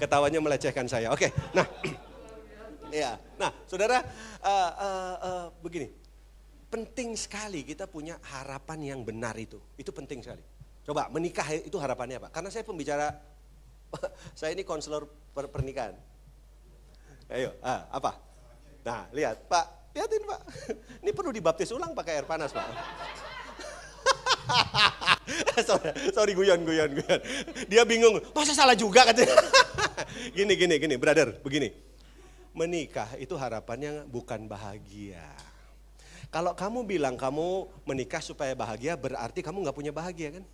Ketawanya melecehkan saya. Oke, nah, ya, nah saudara begini, penting sekali kita punya harapan yang benar itu penting sekali. Coba menikah itu harapannya apa? Karena saya pembicara, saya ini konselor pernikahan. Ayo, apa? Nah, lihatin Pak. Ini perlu dibaptis ulang pakai air panas Pak. sorry guyon. Dia bingung, masa salah juga katanya. Gini, brother, begini. Menikah itu harapannya bukan bahagia. Kalau kamu bilang kamu menikah supaya bahagia, berarti kamu gak punya bahagia kan?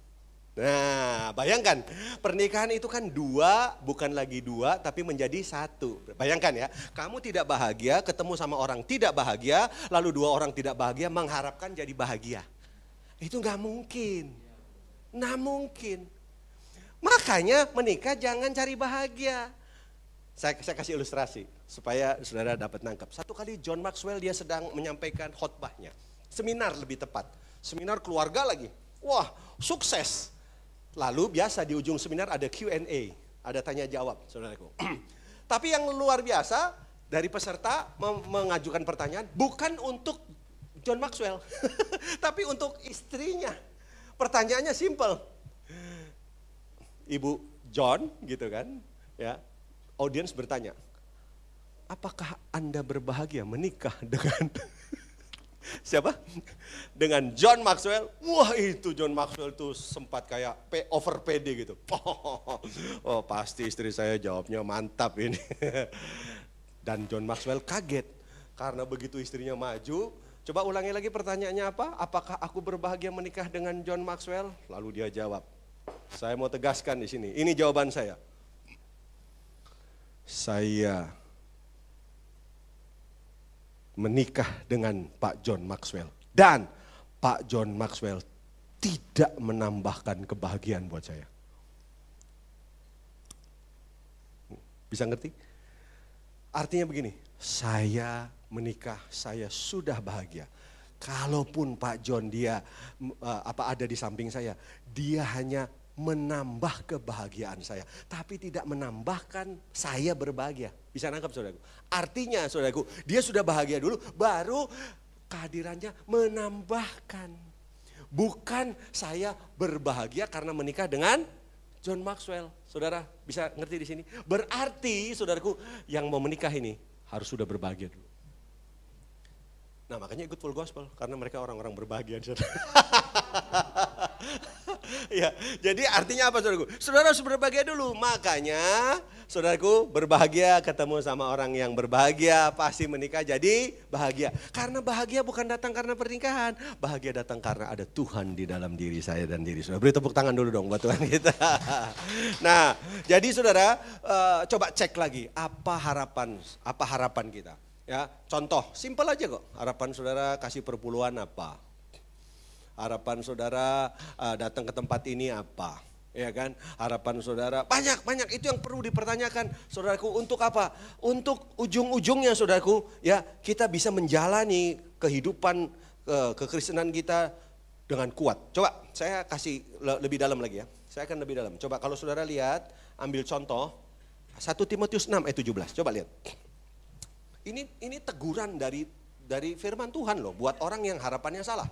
Nah, bayangkan pernikahan itu kan dua, bukan lagi dua, tapi menjadi satu. Bayangkan ya, kamu tidak bahagia, ketemu sama orang tidak bahagia, lalu dua orang tidak bahagia mengharapkan jadi bahagia. Itu nggak mungkin, Makanya menikah jangan cari bahagia. Saya kasih ilustrasi supaya saudara dapat nangkep. Satu kali John Maxwell dia sedang menyampaikan khotbahnya, seminar lebih tepat, seminar keluarga lagi. Wah, sukses. Lalu biasa di ujung seminar ada Q&A, ada tanya jawab, saudaraku. Tapi yang luar biasa dari peserta mengajukan pertanyaan bukan untuk John Maxwell, tapi untuk istrinya. Pertanyaannya simple. Ibu John gitu kan, ya. Audiens bertanya, apakah Anda berbahagia menikah dengan siapa? Dengan John Maxwell. Wah, itu John Maxwell tuh sempat kayak over pede gitu. Oh, pasti istri saya jawabnya mantap ini. Dan John Maxwell kaget karena begitu istrinya maju. Coba ulangi lagi pertanyaannya apa? Apakah aku berbahagia menikah dengan John Maxwell? Lalu dia jawab, saya mau tegaskan di sini. Ini jawaban saya. Saya menikah dengan Pak John Maxwell. Dan Pak John Maxwell tidak menambahkan kebahagiaan buat saya. Bisa ngerti? Artinya begini, saya menikah, saya sudah bahagia. Kalaupun Pak John dia ada di samping saya, dia hanya menambah kebahagiaan saya, tapi tidak menambahkan saya berbahagia. Bisa nangkap saudaraku? Artinya saudaraku, dia sudah bahagia dulu, baru kehadirannya menambahkan. Bukan saya berbahagia karena menikah dengan John Maxwell. Saudara bisa ngerti di sini? Berarti saudaraku, yang mau menikah ini harus sudah berbahagia dulu. Nah, makanya ikut full gospel, karena mereka orang-orang berbahagia. Ya, jadi artinya apa saudaraku? Saudara harus berbahagia dulu, makanya saudaraku berbahagia ketemu sama orang yang berbahagia, pasti menikah jadi bahagia. Karena bahagia bukan datang karena pernikahan, bahagia datang karena ada Tuhan di dalam diri saya dan diri saudara. Beri tepuk tangan dulu dong buat Tuhan kita. Nah, jadi saudara coba cek lagi apa harapan kita. Ya, contoh, simpel aja kok. Harapan saudara kasih perpuluhan apa? Harapan saudara datang ke tempat ini apa? Ya kan? Harapan saudara banyak itu yang perlu dipertanyakan. Saudaraku, untuk apa? Untuk ujung-ujungnya saudaraku, ya kita bisa menjalani kehidupan kekristenan kita dengan kuat. Coba saya kasih lebih dalam lagi ya. Saya akan lebih dalam. Coba kalau saudara lihat, ambil contoh 1 Timotius 6 ayat 17. Coba lihat. Ini teguran dari firman Tuhan loh, buat orang yang harapannya salah.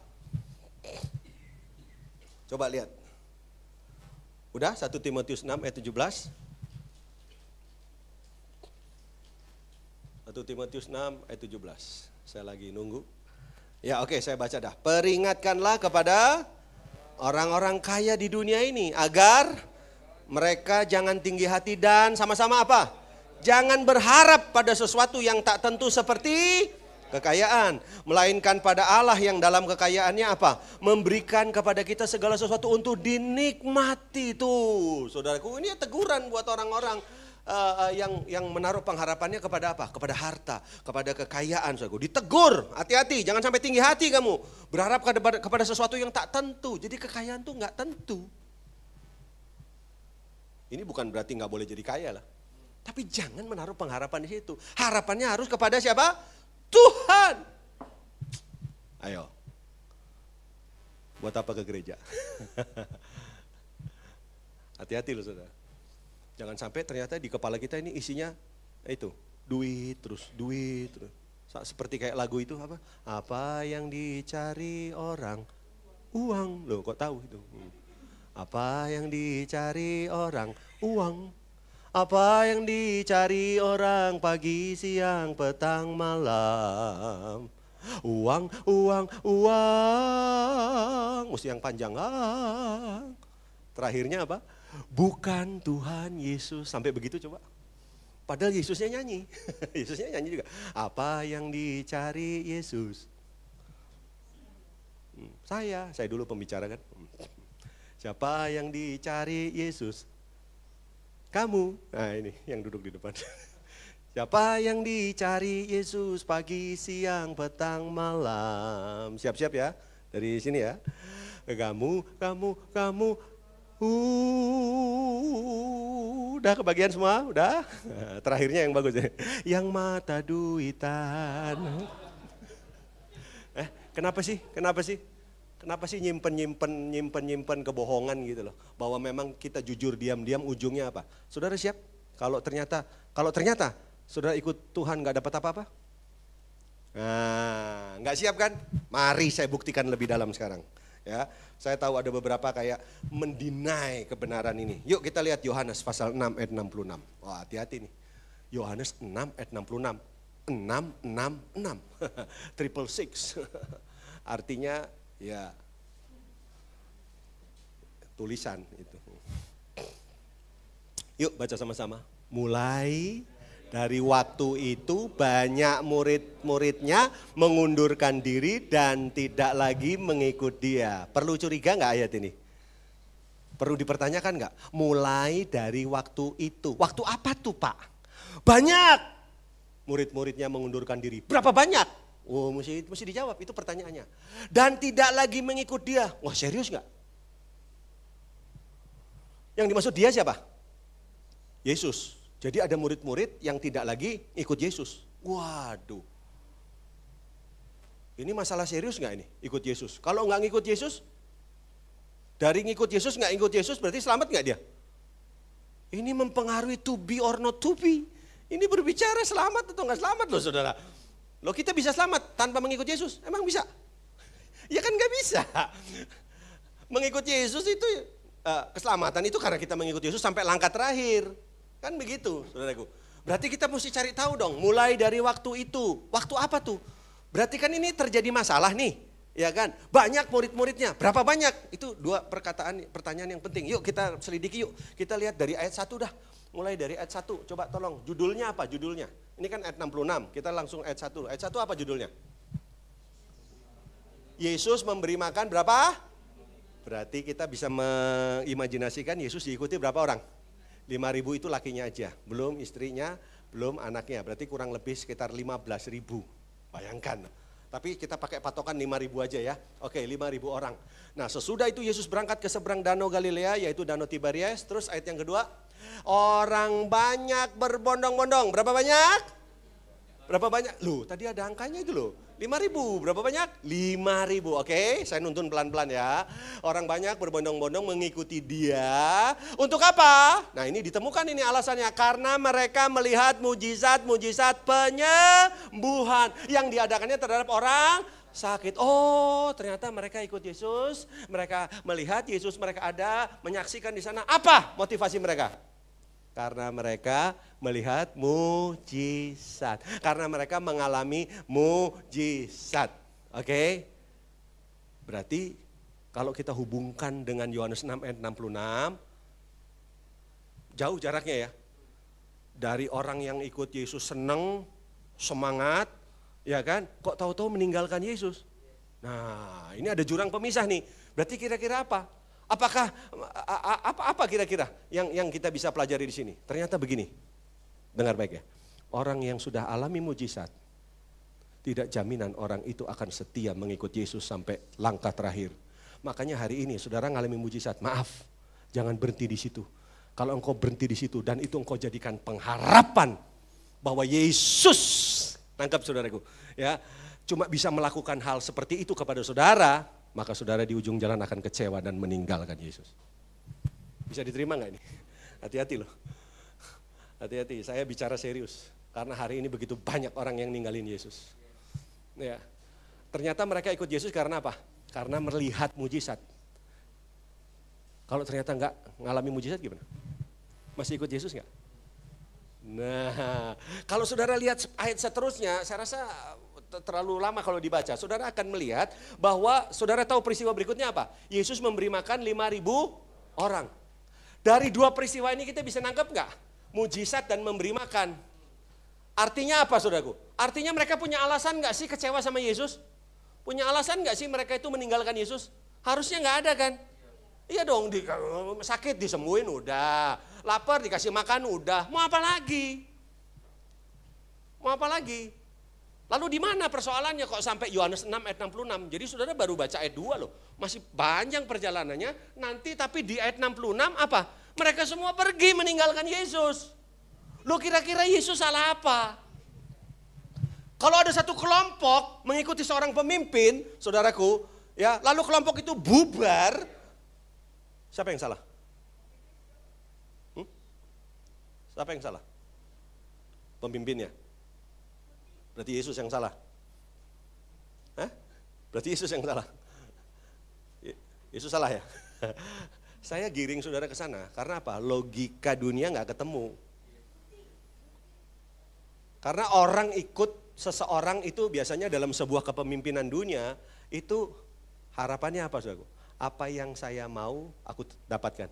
Coba lihat. Udah 1 Timotius 6 ayat 17. 1 Timotius 6 ayat 17. Saya lagi nunggu. Ya oke, saya baca dah. Peringatkanlah kepada orang-orang kaya di dunia ini agar mereka jangan tinggi hati dan sama-sama apa? Jangan berharap pada sesuatu yang tak tentu seperti kekayaan. Melainkan pada Allah yang dalam kekayaannya apa? Memberikan kepada kita segala sesuatu untuk dinikmati. Tuh saudaraku, ini teguran buat orang-orang yang menaruh pengharapannya kepada apa? Kepada harta, kepada kekayaan. Saudaraku, ditegur, hati-hati, jangan sampai tinggi hati kamu. Berharap kepada sesuatu yang tak tentu. Jadi kekayaan tuh gak tentu. Ini bukan berarti gak boleh jadi kaya lah. Tapi jangan menaruh pengharapan di situ. Harapannya harus kepada siapa? Tuhan. Ayo. Buat apa ke gereja? Hati-hati loh saudara. Jangan sampai ternyata di kepala kita ini isinya itu, duit terus. Seperti kayak lagu itu apa? Apa yang dicari orang? Uang. Loh kok tahu itu? Apa yang dicari orang? Uang. Apa yang dicari orang pagi, siang, petang, malam? Uang. Mesti yang panjang. Terakhirnya apa? Bukan Tuhan Yesus. Sampai begitu coba. Padahal Yesusnya nyanyi. Yesusnya nyanyi juga. Apa yang dicari Yesus? Saya dulu pembicara kan. Siapa yang dicari Yesus? Kamu. Nah ini yang duduk di depan. Siapa yang dicari Yesus pagi, siang, petang, malam. Siap-siap ya, dari sini ya. Kamu. Udah kebagian semua? Udah? Terakhirnya yang bagus. Yang mata duitan. Kenapa sih? Kenapa sih nyimpen kebohongan gitu loh. Bahwa memang kita jujur diam-diam ujungnya apa? Saudara siap? Kalau ternyata saudara ikut Tuhan gak dapat apa-apa? Nah, gak siap kan? Mari saya buktikan lebih dalam sekarang. Ya, saya tahu ada beberapa kayak mendinai kebenaran ini. Yuk kita lihat Yohanes pasal 6 ayat 66. Wah, hati-hati nih. Yohanes 6 ayat 66. 666. Triple six. Artinya ya tulisan itu. Yuk baca sama-sama. Mulai dari waktu itu banyak murid-muridnya mengundurkan diri dan tidak lagi mengikut dia. Perlu curiga nggak ayat ini? Perlu dipertanyakan nggak? Mulai dari waktu itu. Waktu apa tuh Pak? Banyak murid-muridnya mengundurkan diri. Berapa banyak? Oh mesti dijawab, itu pertanyaannya. Dan tidak lagi mengikut dia. Wah serius nggak? Yang dimaksud dia siapa? Yesus. Jadi ada murid-murid yang tidak lagi ikut Yesus. Waduh. Ini masalah serius nggak ini ikut Yesus? Kalau nggak ngikut Yesus, dari ngikut Yesus nggak ikut Yesus berarti selamat nggak dia? Ini mempengaruhi to be or not to be. Ini berbicara selamat atau nggak selamat loh saudara. Loh kita bisa selamat tanpa mengikut Yesus? Emang bisa? Ya kan nggak bisa. Mengikut Yesus itu keselamatan itu karena kita mengikut Yesus sampai langkah terakhir. Kan begitu saudaraku. Berarti kita mesti cari tahu dong mulai dari waktu itu. Waktu apa tuh? Berarti kan ini terjadi masalah nih. Ya kan? Banyak murid-muridnya. Berapa banyak? Itu dua pertanyaan yang penting. Yuk kita selidiki yuk. Kita lihat dari ayat 1 dah. Mulai dari ayat 1. Coba tolong judulnya apa judulnya? Ini kan ayat 66. Kita langsung ayat 1. Ayat 1 apa judulnya? Yesus memberi makan berapa? Berarti kita bisa mengimajinasikan Yesus diikuti berapa orang? 5.000 itu lakinya aja, belum istrinya, belum anaknya. Berarti kurang lebih sekitar 15.000. Bayangkan. Tapi kita pakai patokan 5.000 aja ya. Oke, 5.000 orang. Nah, sesudah itu Yesus berangkat ke seberang Danau Galilea, yaitu Danau Tiberias. Terus ayat yang kedua, orang banyak berbondong-bondong. Berapa banyak? Berapa banyak? Loh, tadi ada angkanya itu loh. 5.000, berapa banyak? 5.000, oke, saya nuntun pelan-pelan ya. Orang banyak berbondong-bondong mengikuti dia. Untuk apa? Nah ini ditemukan ini alasannya. Karena mereka melihat mujizat-mujizat penyembuhan yang diadakannya terhadap orang sakit. Oh ternyata mereka ikut Yesus, mereka melihat Yesus, mereka ada, menyaksikan di sana. Apa motivasi mereka? Karena mereka melihat mujizat. Karena mereka mengalami mujizat. Oke? Berarti kalau kita hubungkan dengan Yohanes 6 ayat 66, jauh jaraknya ya. Dari orang yang ikut Yesus seneng, semangat, ya kan? Kok tahu-tahu meninggalkan Yesus? Nah, ini ada jurang pemisah nih. Berarti kira-kira apa? Apakah apa kira-kira yang kita bisa pelajari di sini? Ternyata begini, dengar baik ya. Orang yang sudah alami mujizat, tidak jaminan orang itu akan setia mengikut Yesus sampai langkah terakhir. Makanya hari ini saudara ngalami mujizat, maaf, jangan berhenti di situ. Kalau engkau berhenti di situ dan itu engkau jadikan pengharapan bahwa Yesus, tangkap saudaraku, ya, cuma bisa melakukan hal seperti itu kepada saudara, maka saudara di ujung jalan akan kecewa dan meninggalkan Yesus. Bisa diterima nggak ini? Hati-hati loh. Hati-hati, saya bicara serius. Karena hari ini begitu banyak orang yang ninggalin Yesus. Ya, ternyata mereka ikut Yesus karena apa? Karena melihat mujizat. Kalau ternyata nggak ngalami mujizat gimana? Masih ikut Yesus nggak? Nah, kalau saudara lihat ayat seterusnya, saya rasa terlalu lama kalau dibaca. Saudara akan melihat bahwa saudara tahu peristiwa berikutnya apa? Yesus memberi makan 5.000 orang. Dari dua peristiwa ini kita bisa nangkep nggak? Mujizat dan memberi makan. Artinya apa saudaraku? Artinya mereka punya alasan nggak sih kecewa sama Yesus? Punya alasan nggak sih mereka itu meninggalkan Yesus? Harusnya nggak ada kan? Iya dong, sakit disembuhin udah, lapar dikasih makan udah, mau apa lagi? Mau apa lagi? Lalu di mana persoalannya kok sampai Yohanes 6 ayat 66? Jadi saudara baru baca ayat 2 loh. Masih panjang perjalanannya. Nanti tapi di ayat 66 apa? Mereka semua pergi meninggalkan Yesus. Loh kira-kira Yesus salah apa? Kalau ada satu kelompok mengikuti seorang pemimpin, saudaraku, ya, lalu kelompok itu bubar, siapa yang salah? Siapa yang salah? Pemimpinnya. Berarti Yesus yang salah. Hah? Berarti Yesus yang salah. Yesus salah ya? Saya giring saudara ke sana, karena apa? Logika dunia nggak ketemu. Karena orang ikut seseorang itu biasanya dalam sebuah kepemimpinan dunia, itu harapannya apa saudaraku? Apa yang saya mau, aku dapatkan.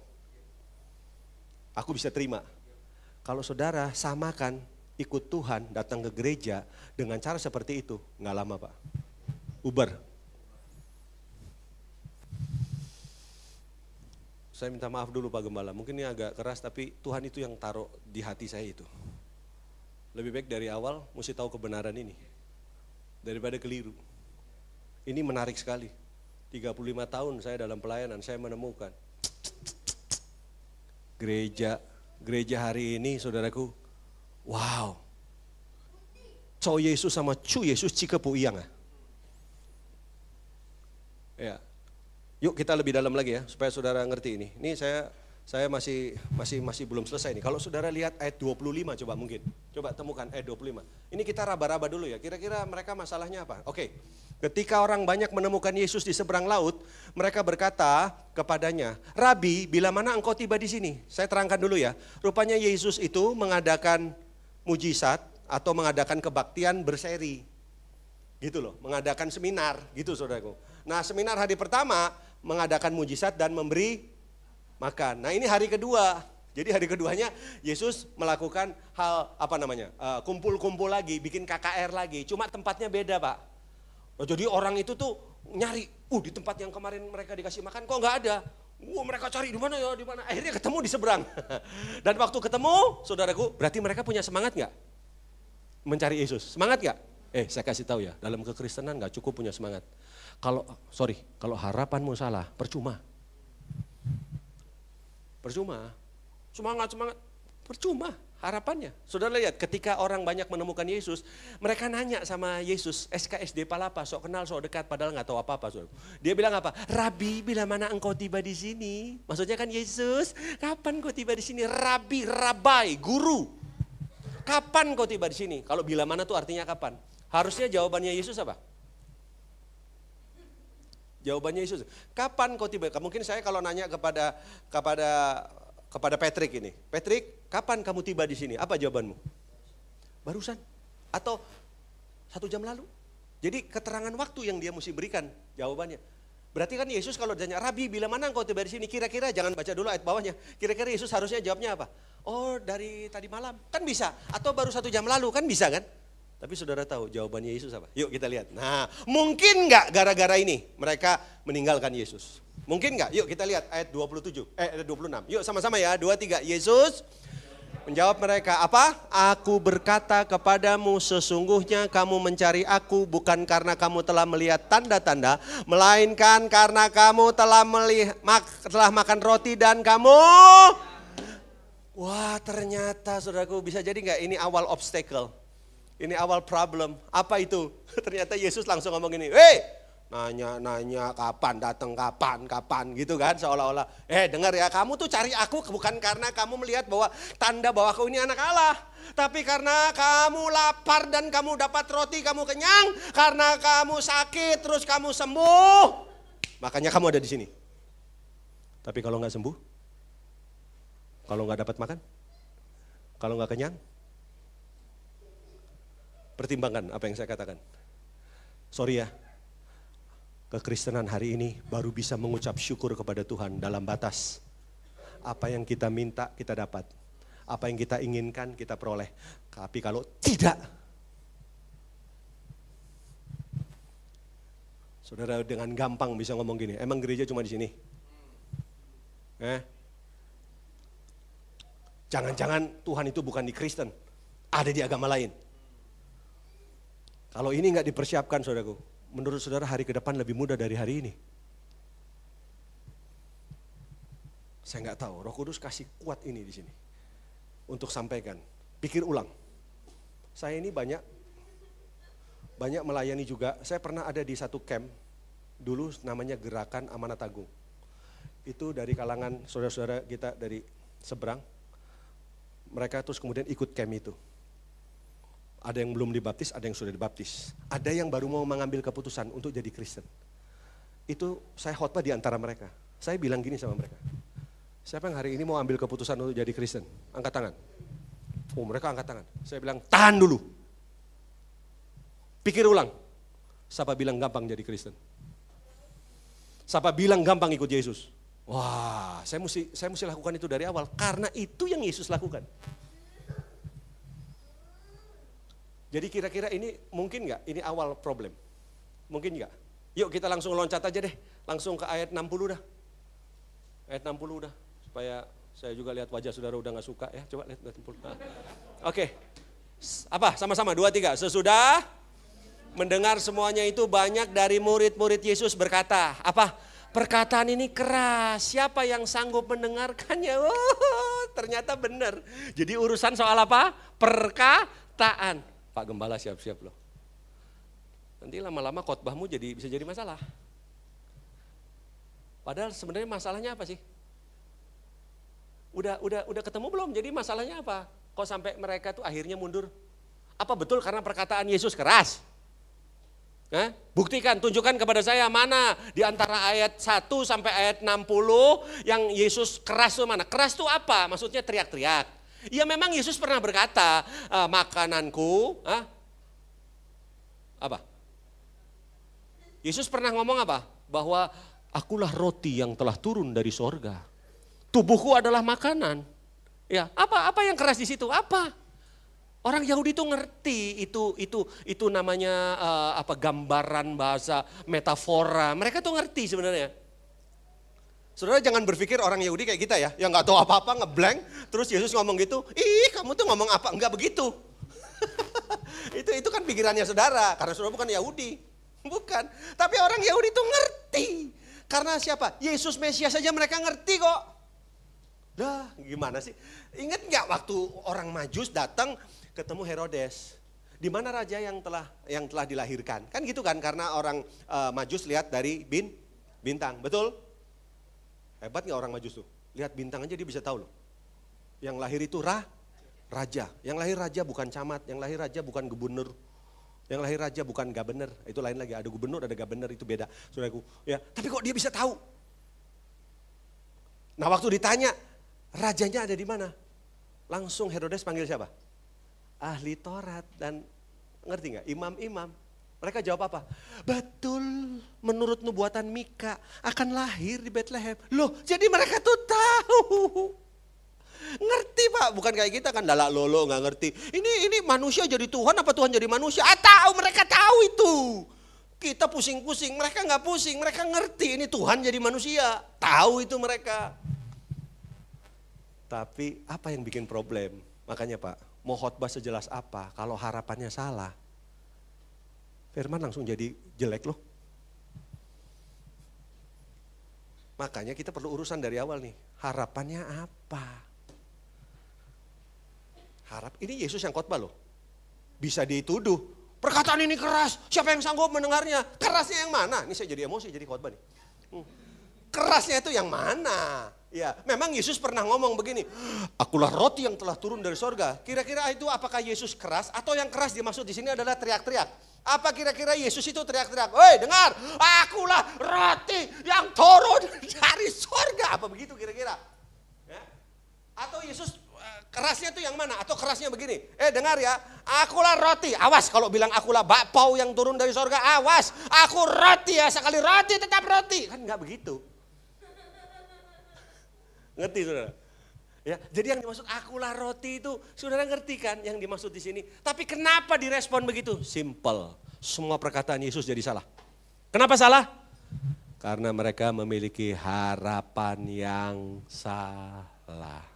Aku bisa terima. Kalau saudara samakan ikut Tuhan, datang ke gereja dengan cara seperti itu, nggak lama Pak. Uber. Saya minta maaf dulu Pak Gembala, mungkin ini agak keras tapi Tuhan itu yang taruh di hati saya itu. Lebih baik dari awal mesti tahu kebenaran ini, daripada keliru. Ini menarik sekali, 35 tahun saya dalam pelayanan, saya menemukan gereja hari ini saudaraku, wow. Cow Yesus sama cu Yesus cika pu iyang. Ya. Yuk kita lebih dalam lagi ya, supaya saudara ngerti ini. Ini saya masih belum selesai nih. Kalau saudara lihat ayat 25 coba mungkin. Coba temukan ayat 25. Ini kita raba-raba dulu ya, kira-kira mereka masalahnya apa? Oke, ketika orang banyak menemukan Yesus di seberang laut, mereka berkata kepadanya, Rabi, bila mana engkau tiba di sini? Saya terangkan dulu ya, rupanya Yesus itu mengadakan mujizat atau mengadakan kebaktian berseri. Gitu loh, mengadakan seminar gitu saudaraku. Nah seminar hari pertama mengadakan mujizat dan memberi makan. Nah ini hari kedua. Jadi hari keduanya Yesus melakukan hal kumpul-kumpul lagi, bikin KKR lagi. Cuma tempatnya beda Pak. Oh, jadi orang itu tuh nyari, di tempat yang kemarin mereka dikasih makan kok nggak ada. Mereka cari di mana ya, di mana. Akhirnya ketemu di seberang. Dan waktu ketemu, saudaraku, berarti mereka punya semangat nggak? Mencari Yesus, semangat nggak? Saya kasih tahu ya, dalam kekristenan nggak cukup punya semangat. Kalau harapanmu salah, percuma. Semangat, percuma harapannya. Saudara lihat, ketika orang banyak menemukan Yesus, mereka nanya sama Yesus, SKSD Palapa, sok kenal, sok dekat, padahal nggak tahu apa-apa. Saudara. Dia bilang apa? Rabi, bila mana engkau tiba di sini? Maksudnya kan Yesus, kapan kau tiba di sini? Rabi, rabai, guru. Kapan kau tiba di sini? Kalau bila mana tuh artinya kapan? Harusnya jawabannya Yesus apa? Jawabannya Yesus, kapan kau tiba? Mungkin saya kalau nanya kepada Patrick ini, Patrick, kapan kamu tiba di sini? Apa jawabanmu? Barusan, atau 1 jam lalu. Jadi keterangan waktu yang dia mesti berikan jawabannya. Berarti kan Yesus kalau ditanya, Rabi, bila mana engkau tiba di sini? Kira-kira, jangan baca dulu ayat bawahnya. Kira-kira Yesus harusnya jawabnya apa? Oh, dari tadi malam, kan bisa. Atau baru 1 jam lalu, kan bisa kan? Tapi saudara tahu jawabannya Yesus apa? Yuk kita lihat. Nah, mungkin nggak gara-gara ini mereka meninggalkan Yesus? Mungkin nggak? Yuk kita lihat ayat 26. Yuk sama-sama ya, 2, 3. Yesus menjawab mereka, apa? Aku berkata kepadamu, sesungguhnya kamu mencari aku bukan karena kamu telah melihat tanda-tanda, melainkan karena kamu telah makan roti dan kamu... Wah, ternyata saudaraku, bisa jadi nggak ini awal obstacle? Ini awal problem. Apa itu? Ternyata Yesus langsung ngomong gini, nanya kapan datang, kapan gitu kan, seolah-olah dengar ya, kamu tuh cari aku bukan karena kamu melihat bahwa tanda bahwa aku ini anak Allah, tapi karena kamu lapar dan kamu dapat roti, kamu kenyang, karena kamu sakit terus kamu sembuh, makanya kamu ada di sini. Tapi kalau nggak sembuh, kalau nggak dapat makan, kalau nggak kenyang, pertimbangkan apa yang saya katakan. Sorry ya, kekristenan hari ini baru bisa mengucap syukur kepada Tuhan dalam batas. Apa yang kita minta kita dapat. Apa yang kita inginkan kita peroleh. Tapi kalau tidak, saudara dengan gampang bisa ngomong gini, emang gereja cuma di sini? Jangan-jangan Tuhan itu bukan di Kristen, ada di agama lain. Kalau ini nggak dipersiapkan saudaraku, menurut saudara hari ke depan lebih mudah dari hari ini? Saya nggak tahu, Roh Kudus kasih kuat ini di sini untuk sampaikan. Pikir ulang. Saya ini banyak melayani juga. Saya pernah ada di satu camp dulu namanya Gerakan Amanat Agung. Itu dari kalangan saudara-saudara kita dari seberang. Mereka terus kemudian ikut camp itu. Ada yang belum dibaptis, ada yang sudah dibaptis. Ada yang baru mau mengambil keputusan untuk jadi Kristen. itu saya khotbah di antara mereka. Saya bilang gini sama mereka. Siapa yang hari ini mau ambil keputusan untuk jadi Kristen? Angkat tangan. Oh, mereka angkat tangan. Saya bilang, tahan dulu. Pikir ulang. Siapa bilang gampang jadi Kristen? Siapa bilang gampang ikut Yesus? Wah, saya mesti lakukan itu dari awal. Karena itu yang Yesus lakukan. Jadi kira-kira ini mungkin nggak? Ini awal problem. Mungkin nggak? Yuk kita langsung loncat aja deh. Langsung ke ayat 60 dah. Ayat 60 dah. Supaya saya juga lihat wajah saudara udah gak suka ya. Coba lihat 60. Nah. Oke. Apa? Sama-sama 2, 3. Sesudah mendengar semuanya itu banyak dari murid-murid Yesus berkata. Apa? Perkataan ini keras. Siapa yang sanggup mendengarkannya? Oh, ternyata benar. Jadi urusan soal apa? Perkataan. Pak Gembala siap-siap loh. Nanti lama-lama khotbahmu bisa jadi masalah. Padahal sebenarnya masalahnya apa sih? Udah ketemu belum? Jadi masalahnya apa? Kok sampai mereka tuh akhirnya mundur? Apa betul karena perkataan Yesus keras? Buktikan, tunjukkan kepada saya mana di antara ayat 1 sampai ayat 60 yang Yesus keras itu mana? Keras itu apa? Maksudnya teriak-teriak. Ya memang Yesus pernah berkata, makananku, apa? Yesus pernah ngomong apa? Bahwa akulah roti yang telah turun dari sorga. Tubuhku adalah makanan. Ya, apa yang keras di situ? Apa? Orang Yahudi itu ngerti itu namanya gambaran bahasa metafora. Mereka tuh ngerti sebenarnya. Saudara jangan berpikir orang Yahudi kayak kita ya, yang nggak tahu apa-apa ngeblank. Terus Yesus ngomong gitu, ih kamu tuh ngomong apa? Enggak begitu. itu kan pikirannya saudara, karena saudara bukan Yahudi, bukan. Tapi orang Yahudi itu ngerti. Karena siapa? Yesus Mesias saja mereka ngerti kok. Dah gimana sih? Ingat nggak waktu orang Majus datang ketemu Herodes? Di mana raja yang telah dilahirkan? Kan gitu kan? Karena orang Majus lihat dari bintang, betul? Hebat nggak orang Majus tuh? Lihat bintang aja dia bisa tahu loh. Yang lahir itu raja. Yang lahir raja bukan camat. Yang lahir raja bukan gubernur. Yang lahir raja bukan gabener. Itu lain lagi. Ada gubernur, ada gabener, itu beda. Saudaraku. Ya, tapi kok dia bisa tahu? Nah waktu ditanya, rajanya ada di mana? Langsung Herodes panggil siapa? Ahli Taurat dan ngerti nggak? Imam-imam. Mereka jawab apa? Betul, menurut nubuatan Mika akan lahir di Bethlehem. Loh, jadi mereka tuh tahu. Ngerti Pak, bukan kayak kita kan lalak lolo nggak ngerti. Ini manusia jadi Tuhan apa Tuhan jadi manusia? Tahu, mereka tahu itu. Kita pusing-pusing, mereka nggak pusing, mereka ngerti ini Tuhan jadi manusia. Tahu itu mereka. Tapi apa yang bikin problem? Makanya Pak, mau khotbah sejelas apa kalau harapannya salah? Firman langsung jadi jelek loh. Makanya kita perlu urusan dari awal nih. Harapannya apa? Ini Yesus yang khotbah loh. Bisa dituduh. Perkataan ini keras. Siapa yang sanggup mendengarnya? Kerasnya yang mana? Ini saya jadi emosi jadi khotbah nih. Kerasnya itu yang mana? Ya, memang Yesus pernah ngomong begini. Akulah roti yang telah turun dari sorga. Kira-kira itu apakah Yesus keras atau yang keras dimaksud di sini adalah teriak-teriak? Apa kira-kira Yesus itu teriak-teriak? Woi dengar, akulah roti yang turun dari sorga. Apa begitu kira-kira? Ya? Atau Yesus kerasnya itu yang mana? Atau kerasnya begini, dengar ya, akulah roti. Awas kalau bilang akulah bakpao yang turun dari sorga, awas. Aku roti ya, sekali roti tetap roti. Kan enggak begitu. Ngerti saudara? Ya, jadi yang dimaksud akulah roti itu saudara ngerti kan yang dimaksud di sini. Tapi kenapa direspon begitu? Simple. Semua perkataan Yesus jadi salah. Kenapa salah? Karena mereka memiliki harapan yang salah.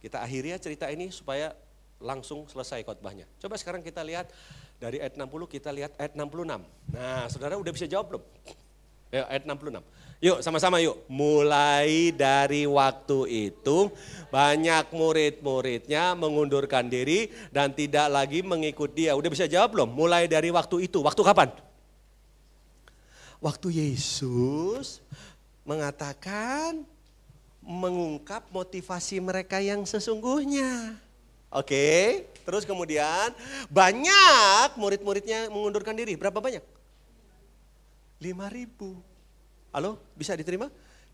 Kita akhiri ya cerita ini supaya langsung selesai khotbahnya. Coba sekarang kita lihat dari ayat 60 kita lihat ayat 66. Nah, saudara udah bisa jawab belum? Ya, ayat 66. Yuk sama-sama yuk. Mulai dari waktu itu banyak murid-muridnya mengundurkan diri dan tidak lagi mengikut dia. Udah bisa jawab belum? Mulai dari waktu itu. Waktu kapan? Waktu Yesus mengatakan, mengungkap motivasi mereka yang sesungguhnya. Oke, terus kemudian banyak murid-muridnya mengundurkan diri. Berapa banyak? 5.000. Halo, bisa diterima?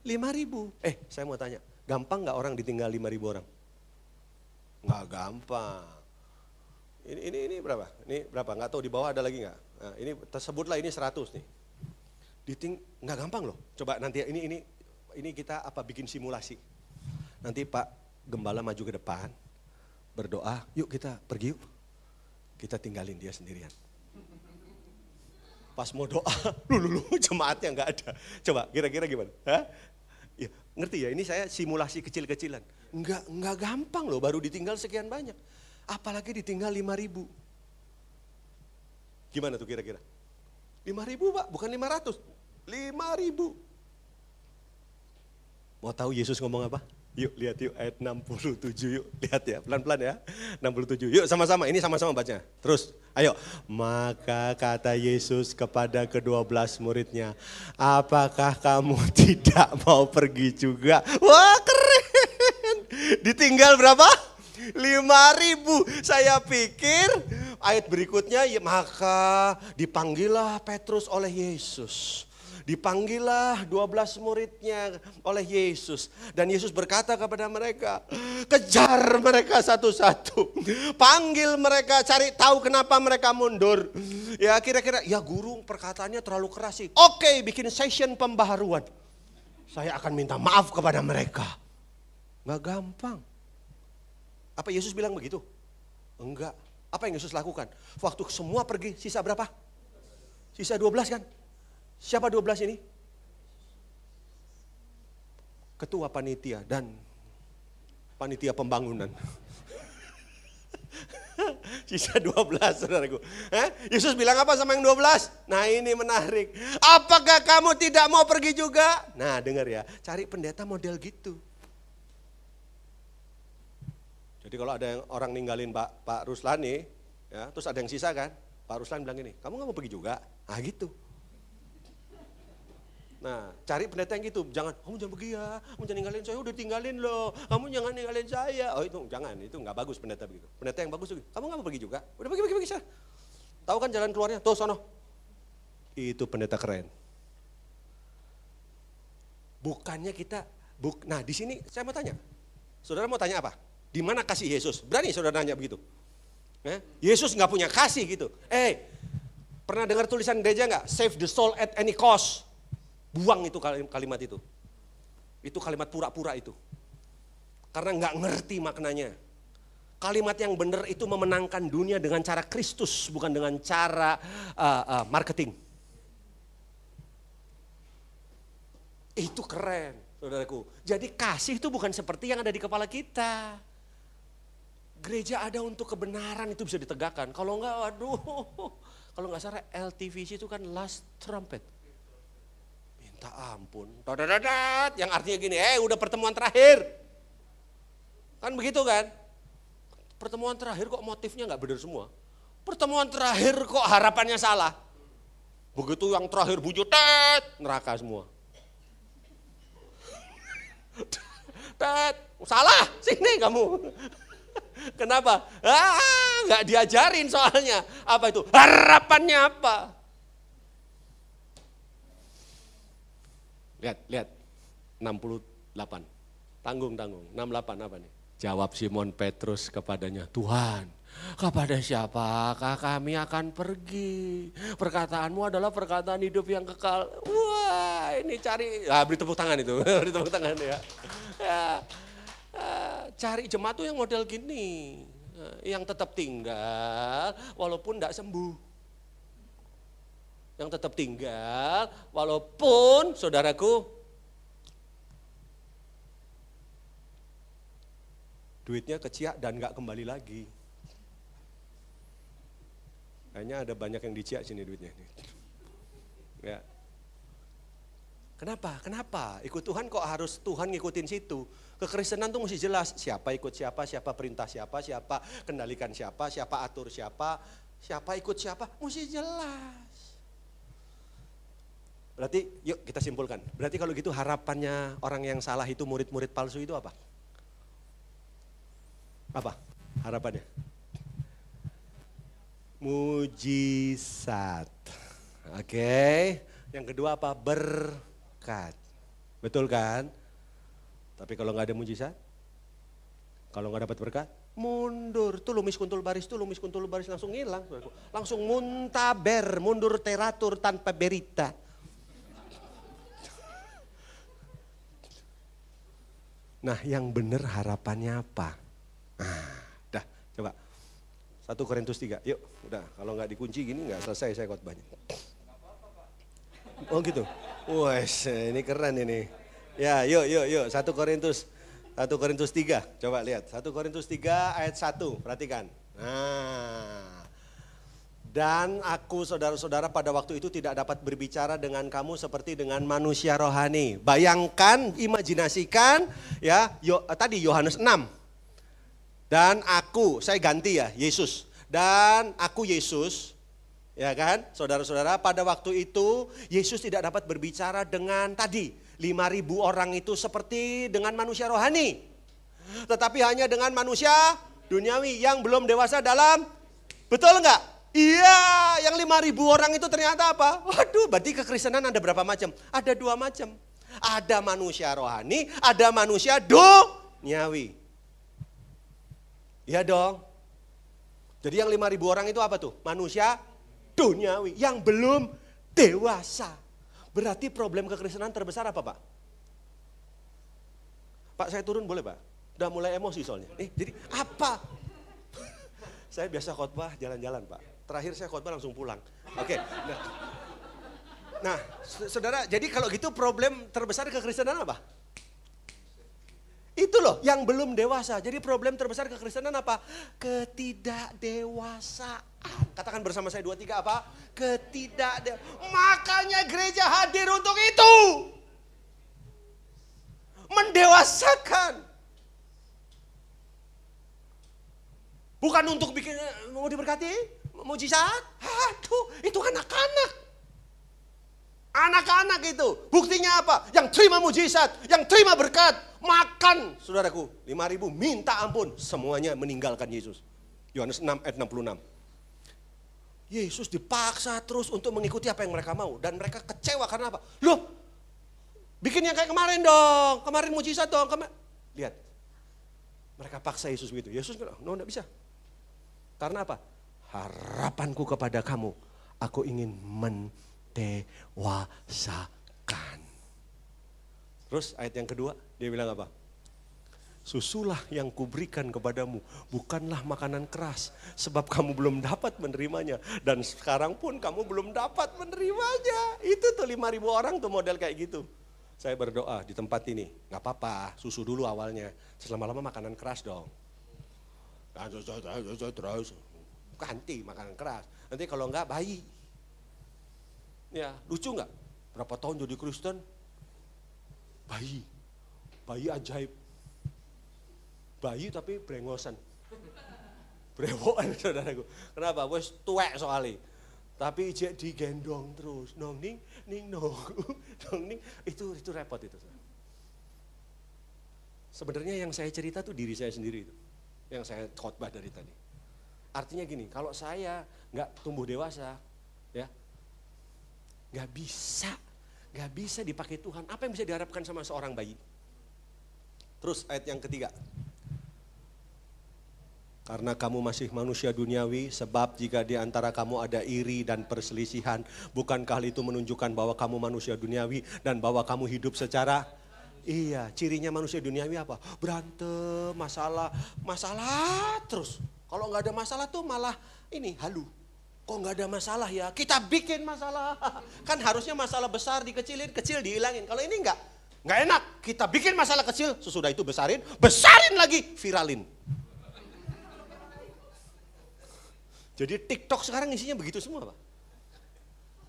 5.000. Saya mau tanya, gampang nggak orang ditinggal 5.000 orang? Nggak gampang. Ini berapa? Ini berapa? Nggak tahu di bawah ada lagi nggak? Nah, ini tersebutlah ini 100 nih. Nggak gampang loh. Coba nanti ini kita bikin simulasi. Nanti Pak Gembala maju ke depan, berdoa, yuk kita pergi yuk. Kita tinggalin dia sendirian. Pas mau doa, jemaatnya nggak ada. Coba kira-kira gimana? Hah? Ya, ngerti ya, ini saya simulasi kecil-kecilan. Nggak gampang loh, baru ditinggal sekian banyak. Apalagi ditinggal 5.000. Gimana tuh kira-kira? 5.000 Pak, bukan 500. 5.000. Mau tahu Yesus ngomong apa? Yuk lihat yuk ayat 67 yuk. Lihat ya, pelan-pelan ya. 67. Yuk sama-sama, ini sama-sama baca. Terus, ayo. Maka kata Yesus kepada ke-12 muridnya, apakah kamu tidak mau pergi juga? Wah keren. Ditinggal berapa? 5.000. Saya pikir ayat berikutnya, ya, maka dipanggillah Petrus oleh Yesus. Dipanggillah 12 muridnya oleh Yesus. Dan Yesus berkata kepada mereka, kejar mereka satu-satu. Panggil mereka, cari tahu kenapa mereka mundur. Ya kira-kira, ya guru perkataannya terlalu keras sih. Oke, bikin session pembaharuan. Saya akan minta maaf kepada mereka. Nggak gampang. Apa Yesus bilang begitu? Enggak. Apa yang Yesus lakukan? Waktu semua pergi, sisa berapa? Sisa 12 kan? Siapa 12 ini? Ketua panitia dan panitia pembangunan. Sisa 12 saudaraku. Yesus bilang apa sama yang 12? Nah ini menarik. Apakah kamu tidak mau pergi juga? Nah dengar ya, cari pendeta model gitu. Jadi kalau ada yang orang ninggalin Pak Ruslan nih, ya, terus ada yang sisa kan, Pak Ruslan bilang gini, kamu gak mau pergi juga? Ah gitu. Nah, cari pendeta yang gitu, kamu jangan pergi ya, kamu jangan ninggalin saya, udah tinggalin loh, kamu jangan ninggalin saya. Oh itu jangan, itu gak bagus pendeta begitu. Pendeta yang bagus tuh, kamu gak mau pergi juga? Udah pergi sana. Tahu kan jalan keluarnya? Tuh sono. Itu pendeta keren. Bukannya kita, nah di sini saya mau tanya, saudara mau tanya apa? Di mana kasih Yesus? Berani saudara nanya begitu? Yesus gak punya kasih gitu. Pernah dengar tulisan gereja gak? Save the soul at any cost. Buang itu kalimat itu. Itu kalimat pura-pura itu. Karena nggak ngerti maknanya. Kalimat yang benar itu memenangkan dunia dengan cara Kristus, bukan dengan cara marketing. Itu keren, saudaraku. Jadi kasih itu bukan seperti yang ada di kepala kita. Gereja ada untuk kebenaran itu bisa ditegakkan. Kalau enggak, waduh. Kalau nggak salah LTVC itu kan last trumpet. Minta ampun, yang artinya gini, udah pertemuan terakhir. Kan begitu kan? Pertemuan terakhir kok motifnya nggak benar semua. Pertemuan terakhir kok harapannya salah. Begitu yang terakhir bujuk, neraka semua. Salah, sini kamu. Kenapa? Nggak diajarin soalnya. Apa itu? Harapannya apa? Lihat, 68, tanggung, 68 apa nih? Jawab Simon Petrus kepadanya, Tuhan, kepada siapakah kami akan pergi? Perkataanmu adalah perkataan hidup yang kekal. Wah, ini cari, beri tepuk tangan itu, beri tepuk tangan ya. Cari jemaat tuh yang model gini, yang tetap tinggal walaupun tidak sembuh. Yang tetap tinggal walaupun saudaraku duitnya keciak dan gak kembali lagi. Kayaknya ada banyak yang diciak sini duitnya. Ya. Kenapa? Ikut Tuhan kok harus Tuhan ngikutin situ. Kekristenan tuh mesti jelas siapa ikut siapa perintah siapa kendalikan siapa atur siapa ikut siapa, mesti jelas. Berarti yuk kita simpulkan. Berarti kalau gitu harapannya orang yang salah itu murid-murid palsu itu apa? Apa harapannya? Mujizat. Oke. Yang kedua apa? Berkat. berkat. Betul kan? Tapi kalau nggak ada mujizat, kalau nggak dapat berkat, mundur. Tuh lumis kuntul baris langsung hilang. Langsung muntaber, mundur teratur tanpa berita. Nah, yang benar harapannya apa? Nah, dah, coba. 1 Korintus 3, yuk. Udah, kalau nggak dikunci gini nggak selesai saya khotbahnya. Oh gitu. Wes, ini keren ini. Ya, yuk. 1 Korintus 3, coba lihat. 1 Korintus 3 ayat 1, perhatikan. Nah, dan aku saudara-saudara pada waktu itu tidak dapat berbicara dengan kamu seperti dengan manusia rohani. Bayangkan, imajinasikan ya, tadi Yohanes 6. Dan aku, saya ganti ya, Yesus. Dan aku Yesus, ya kan, saudara-saudara, pada waktu itu Yesus tidak dapat berbicara dengan tadi 5.000 orang itu seperti dengan manusia rohani. Tetapi hanya dengan manusia duniawi yang belum dewasa dalam, betul enggak? Iya, yang 5.000 orang itu ternyata apa? Waduh, berarti kekristenan ada berapa macam? Ada 2 macam. Ada manusia rohani, ada manusia duniawi. Iya dong. Jadi yang 5.000 orang itu apa tuh? Manusia duniawi yang belum dewasa. Berarti problem kekristenan terbesar apa, Pak? Pak, saya turun boleh, Pak? Udah mulai emosi soalnya. Jadi apa? Saya biasa khotbah jalan-jalan, Pak. Terakhir saya khotbah langsung pulang. Oke. Nah, saudara, jadi kalau gitu problem terbesar kekristenan apa? Itu loh, yang belum dewasa. Jadi problem terbesar kekristenan apa? Ketidakdewasaan. Katakan bersama saya 2, 3 apa? Makanya gereja hadir untuk itu. Mendewasakan. Bukan untuk bikin, mau diberkati, mujizat. Aduh, itu anak-anak. Anak-anak itu. Buktinya apa? Yang terima mujizat, yang terima berkat, makan. Saudaraku, 5.000 minta ampun. Semuanya meninggalkan Yesus. Yohanes 6 ayat 66. Yesus dipaksa terus untuk mengikuti apa yang mereka mau. Dan mereka kecewa karena apa? Loh, bikin yang kayak kemarin dong. Kemarin mujizat dong. Lihat. Mereka paksa Yesus begitu. Yesus bilang, no, enggak bisa. Karena apa? Harapanku kepada kamu, aku ingin mendewasakan. Terus ayat yang kedua, dia bilang apa? Susulah yang kuberikan kepadamu, bukanlah makanan keras, sebab kamu belum dapat menerimanya. Dan sekarang pun kamu belum dapat menerimanya. Itu tuh 5.000 orang tuh model kayak gitu. Saya berdoa di tempat ini, gak apa-apa, susu dulu awalnya. Terus lama-lama makanan keras dong. Terus ganti makanan keras. Nanti kalau enggak bayi. Ya, lucu enggak? Berapa tahun jadi Kristen? Bayi ajaib. Bayi tapi brengosan. Brewokan saudaraku. Kenapa? Wes tuwek soalnya. Tapi ijek digendong terus. Nong ning nong. Nong ning itu repot itu. Sebenarnya yang saya cerita tuh diri saya sendiri itu. Yang saya khotbah dari tadi. Artinya gini, kalau saya nggak tumbuh dewasa, ya nggak bisa dipakai Tuhan. Apa yang bisa diharapkan sama seorang bayi? Terus ayat yang ketiga. Karena kamu masih manusia duniawi, sebab jika di antara kamu ada iri dan perselisihan, bukankah hal itu menunjukkan bahwa kamu manusia duniawi dan bahwa kamu hidup secara iya, cirinya manusia duniawi apa? Berantem, masalah terus. Kalau nggak ada masalah tuh malah ini halu. Kok nggak ada masalah ya? Kita bikin masalah. Kan harusnya masalah besar dikecilin, kecil dihilangin. Kalau ini nggak enak. Kita bikin masalah kecil, sesudah itu besarin lagi, viralin. Jadi TikTok sekarang isinya begitu semua, Pak.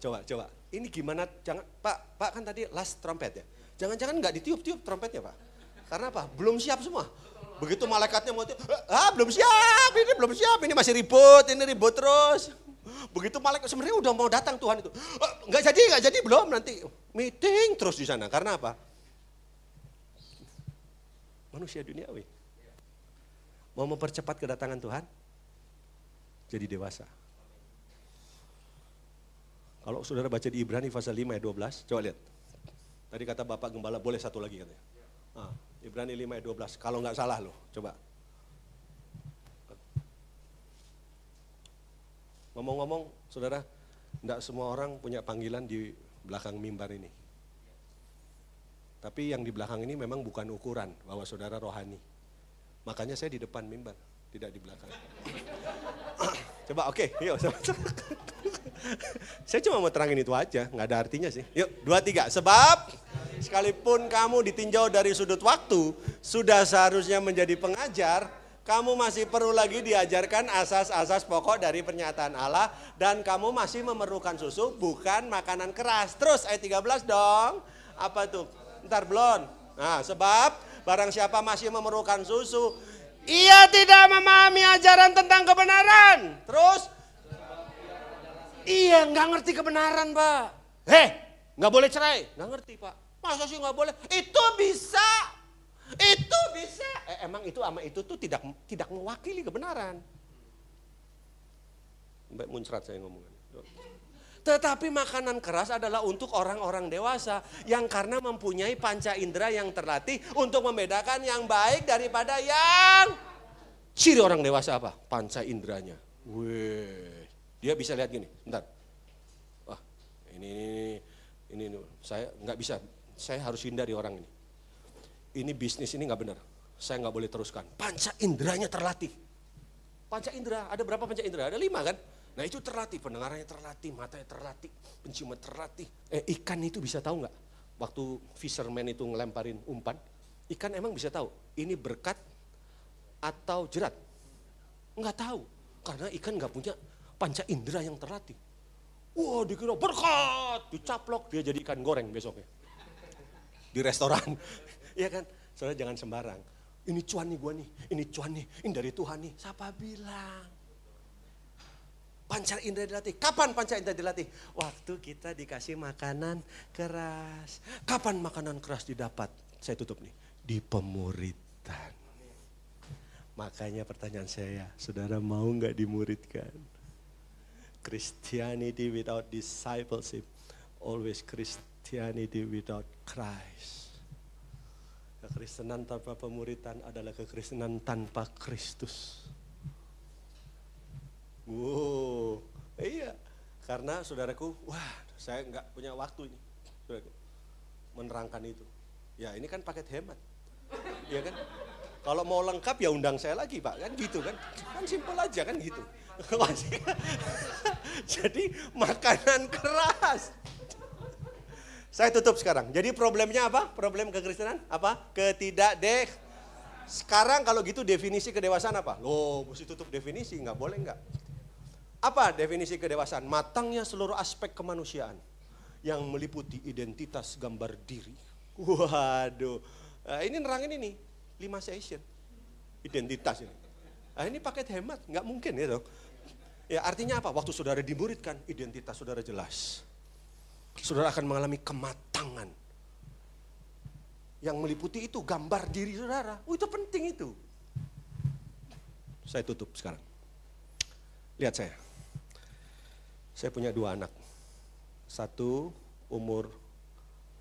Coba. Ini gimana? Jangan, Pak kan tadi last trompet ya. Jangan-jangan nggak ditiup-tiup trompetnya, Pak. Karena apa? Belum siap semua. Begitu malaikatnya mau tiup, belum siap, ini masih ribut terus. Begitu malaikat sebenarnya udah mau datang Tuhan itu. Nggak jadi belum, nanti meeting terus di sana. Karena apa? Manusia duniawi. Mau mempercepat kedatangan Tuhan? Jadi dewasa. Kalau saudara baca di Ibrani pasal 5 ayat 12, coba lihat. Tadi kata Bapak Gembala boleh satu lagi katanya. Ibrani 5 ayat 12, kalau nggak salah loh, coba. Ngomong-ngomong, saudara, enggak semua orang punya panggilan di belakang mimbar ini. Tapi yang di belakang ini memang bukan ukuran bahwa saudara rohani. Makanya saya di depan mimbar, tidak di belakang. Coba oke, yuk. Saya cuma mau terangin itu aja, nggak ada artinya sih. Yuk, 2, 3. Sebab sekalipun kamu ditinjau dari sudut waktu, sudah seharusnya menjadi pengajar, kamu masih perlu lagi diajarkan asas-asas pokok dari pernyataan Allah, dan kamu masih memerlukan susu, bukan makanan keras. Terus ayat 13 dong. Apa tuh? Ntar belum. Nah, sebab barang siapa masih memerlukan susu, ia tidak memahami ajaran tentang kebenaran. Terus? Iya, nggak ngerti kebenaran, Pak. Nggak boleh cerai. Nggak ngerti, Pak. Masa sih nggak boleh? Itu bisa. Itu bisa. Emang itu sama itu tuh tidak mewakili kebenaran. Mbak muncrat saya ngomongin. Tetapi makanan keras adalah untuk orang-orang dewasa yang karena mempunyai panca indera yang terlatih untuk membedakan yang baik daripada yang ciri orang dewasa apa? Panca inderanya. Wih, dia bisa lihat gini. Bentar. Wah, ini saya nggak bisa. Saya harus hindari orang ini. Ini bisnis ini nggak benar. Saya nggak boleh teruskan. Panca inderanya terlatih. Panca indera, ada berapa panca indera? Ada 5 kan? Nah itu terlatih, pendengarannya terlatih, matanya terlatih, penciuman terlatih. Ikan itu bisa tahu nggak? Waktu fisherman itu ngelemparin umpan, ikan emang bisa tahu ini berkat atau jerat? Nggak tahu, karena ikan nggak punya panca indera yang terlatih. Wah dikira berkat, dicaplok, dia jadi ikan goreng besoknya. Di restoran, iya kan? Saudara jangan sembarang. Ini cuan nih gua nih, ini cuan nih, ini dari Tuhan nih. Siapa bilang? Panca indera dilatih. Kapan panca indera dilatih? Waktu kita dikasih makanan keras. Kapan makanan keras didapat? Saya tutup nih. Di pemuritan. Makanya pertanyaan saya, saudara mau nggak dimuridkan? Christianity without discipleship, always Christianity without Christ. Kekristenan tanpa pemuritan adalah kekristenan tanpa Kristus. Wow, iya, karena saudaraku, saya nggak punya waktu ini, saudaraku, menerangkan itu. Ya ini kan paket hemat, ya kan? Kalau mau lengkap ya undang saya lagi Pak, kan gitu kan? Kan simpel aja kan gitu. Jadi makanan keras. Saya tutup sekarang. Jadi problemnya apa? Problem kekristenan apa? Sekarang kalau gitu definisi kedewasaan apa? Loh, mesti tutup definisi, nggak boleh nggak? Apa definisi kedewasaan? Matangnya seluruh aspek kemanusiaan yang meliputi identitas, gambar diri. Waduh, ini nerangin ini 5 session identitas ini. Ini paket hemat, nggak mungkin ya dong. Ya artinya apa? Waktu saudara dimuridkan, identitas saudara jelas. Saudara akan mengalami kematangan yang meliputi itu gambar diri saudara. Itu penting itu. Saya tutup sekarang. Lihat saya. Saya punya 2 anak. Satu umur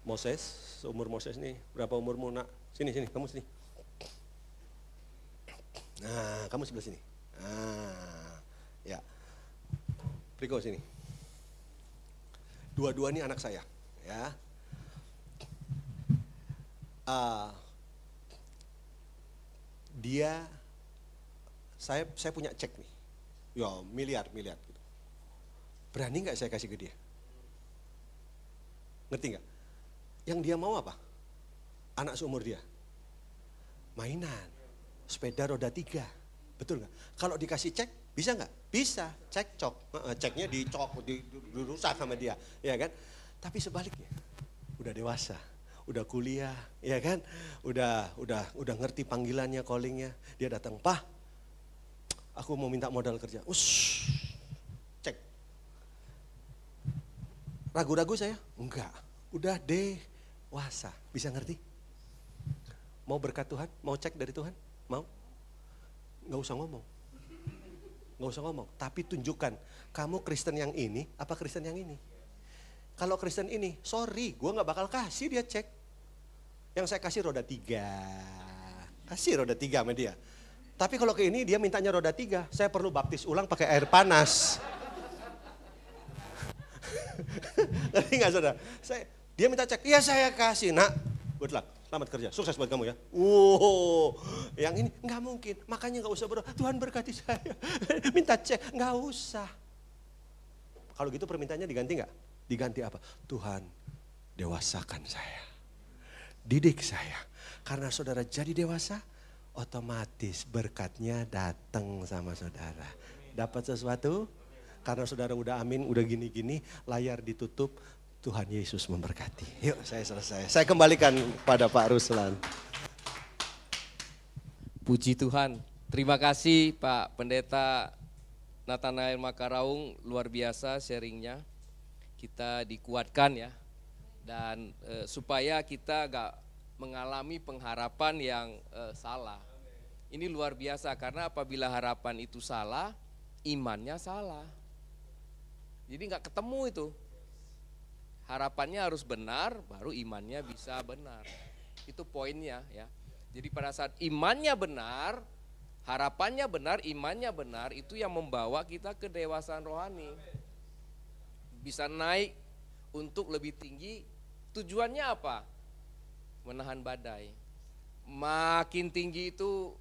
Moses, seumur Moses nih. Berapa umurmu nak? Sini, kamu sini. Nah, kamu sebelah sini. Nah, ya. Priko sini. Dua-dua ini anak saya, ya. Saya punya cek nih. Ya, miliar gitu. Berani nggak saya kasih ke dia? Ngerti nggak? Yang dia mau apa? Anak seumur dia. Mainan, sepeda roda 3. Betul nggak? Kalau dikasih cek, bisa nggak? Bisa, cekcok. Ceknya dicok, dirusak sama dia, ya kan? Tapi sebaliknya, udah dewasa, udah kuliah, ya kan? Udah ngerti panggilannya, callingnya. Dia datang, "Pak, aku mau minta modal kerja." Cek. Ragu-ragu saya? Enggak. Udah dewasa. Bisa ngerti? Mau berkat Tuhan? Mau cek dari Tuhan? Mau? Nggak usah ngomong. Tapi tunjukkan, kamu Kristen yang ini apa Kristen yang ini. Kalau Kristen ini, sorry, gue gak bakal kasih dia cek. Yang saya kasih roda 3. Kasih roda 3 sama dia. Tapi kalau ke ini dia mintanya roda 3, saya perlu baptis ulang pakai air panas. Tapi gak saudara, dia minta cek, iya saya kasih. Nak, good luck, selamat kerja, sukses buat kamu ya. Yang ini gak mungkin, makanya gak usah berdoa, Tuhan berkati saya. Minta cek, gak usah. Kalau gitu permintaannya diganti gak? Diganti apa? Tuhan dewasakan saya, didik saya. Karena saudara jadi dewasa, otomatis berkatnya datang sama saudara. Dapat sesuatu, karena saudara udah amin, udah gini-gini, layar ditutup, Tuhan Yesus memberkati. Yuk saya selesai. Saya kembalikan pada Pak Ruslan. Puji Tuhan, terima kasih Pak Pendeta Nathanael Makaraung, luar biasa sharingnya. Kita dikuatkan ya, dan supaya kita gak mengalami pengharapan yang salah. Ini luar biasa karena apabila harapan itu salah, imannya salah. Jadi gak ketemu itu. Harapannya harus benar, baru imannya bisa benar. Itu poinnya ya. Jadi pada saat imannya benar, harapannya benar, imannya benar, itu yang membawa kita ke dewasaan rohani. Bisa naik untuk lebih tinggi, tujuannya apa? Menahan badai. Makin tinggi itu,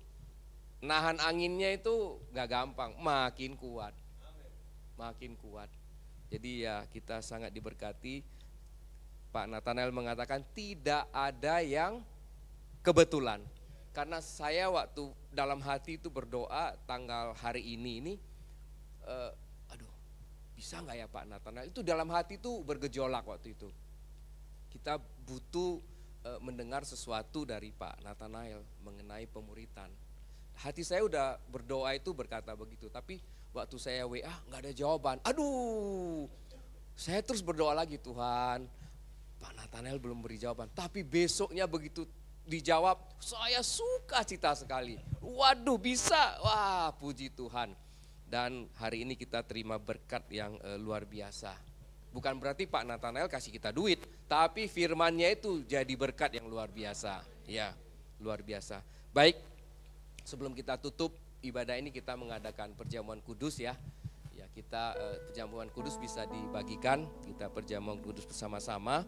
nahan anginnya itu gak gampang, makin kuat. Makin kuat. Jadi ya kita sangat diberkati. Pak Nathanael mengatakan tidak ada yang kebetulan. Karena saya waktu dalam hati itu berdoa tanggal hari ini aduh bisa gak ya Pak Nathanael? Itu dalam hati itu bergejolak waktu itu. Kita butuh mendengar sesuatu dari Pak Nathanael mengenai pemuritan. Hati saya udah berdoa itu berkata begitu, tapi waktu saya WA nggak ada jawaban. Aduh, saya terus berdoa lagi, Tuhan, Pak Nathanael belum beri jawaban. Tapi besoknya begitu dijawab, saya suka cita sekali. Waduh bisa, wah puji Tuhan. Dan hari ini kita terima berkat yang luar biasa. Bukan berarti Pak Nathanael kasih kita duit, tapi firman-Nya itu jadi berkat yang luar biasa. Ya, luar biasa. Baik, sebelum kita tutup ibadah ini kita mengadakan perjamuan kudus ya. Ya, kita perjamuan kudus bisa dibagikan, kita perjamuan kudus bersama-sama.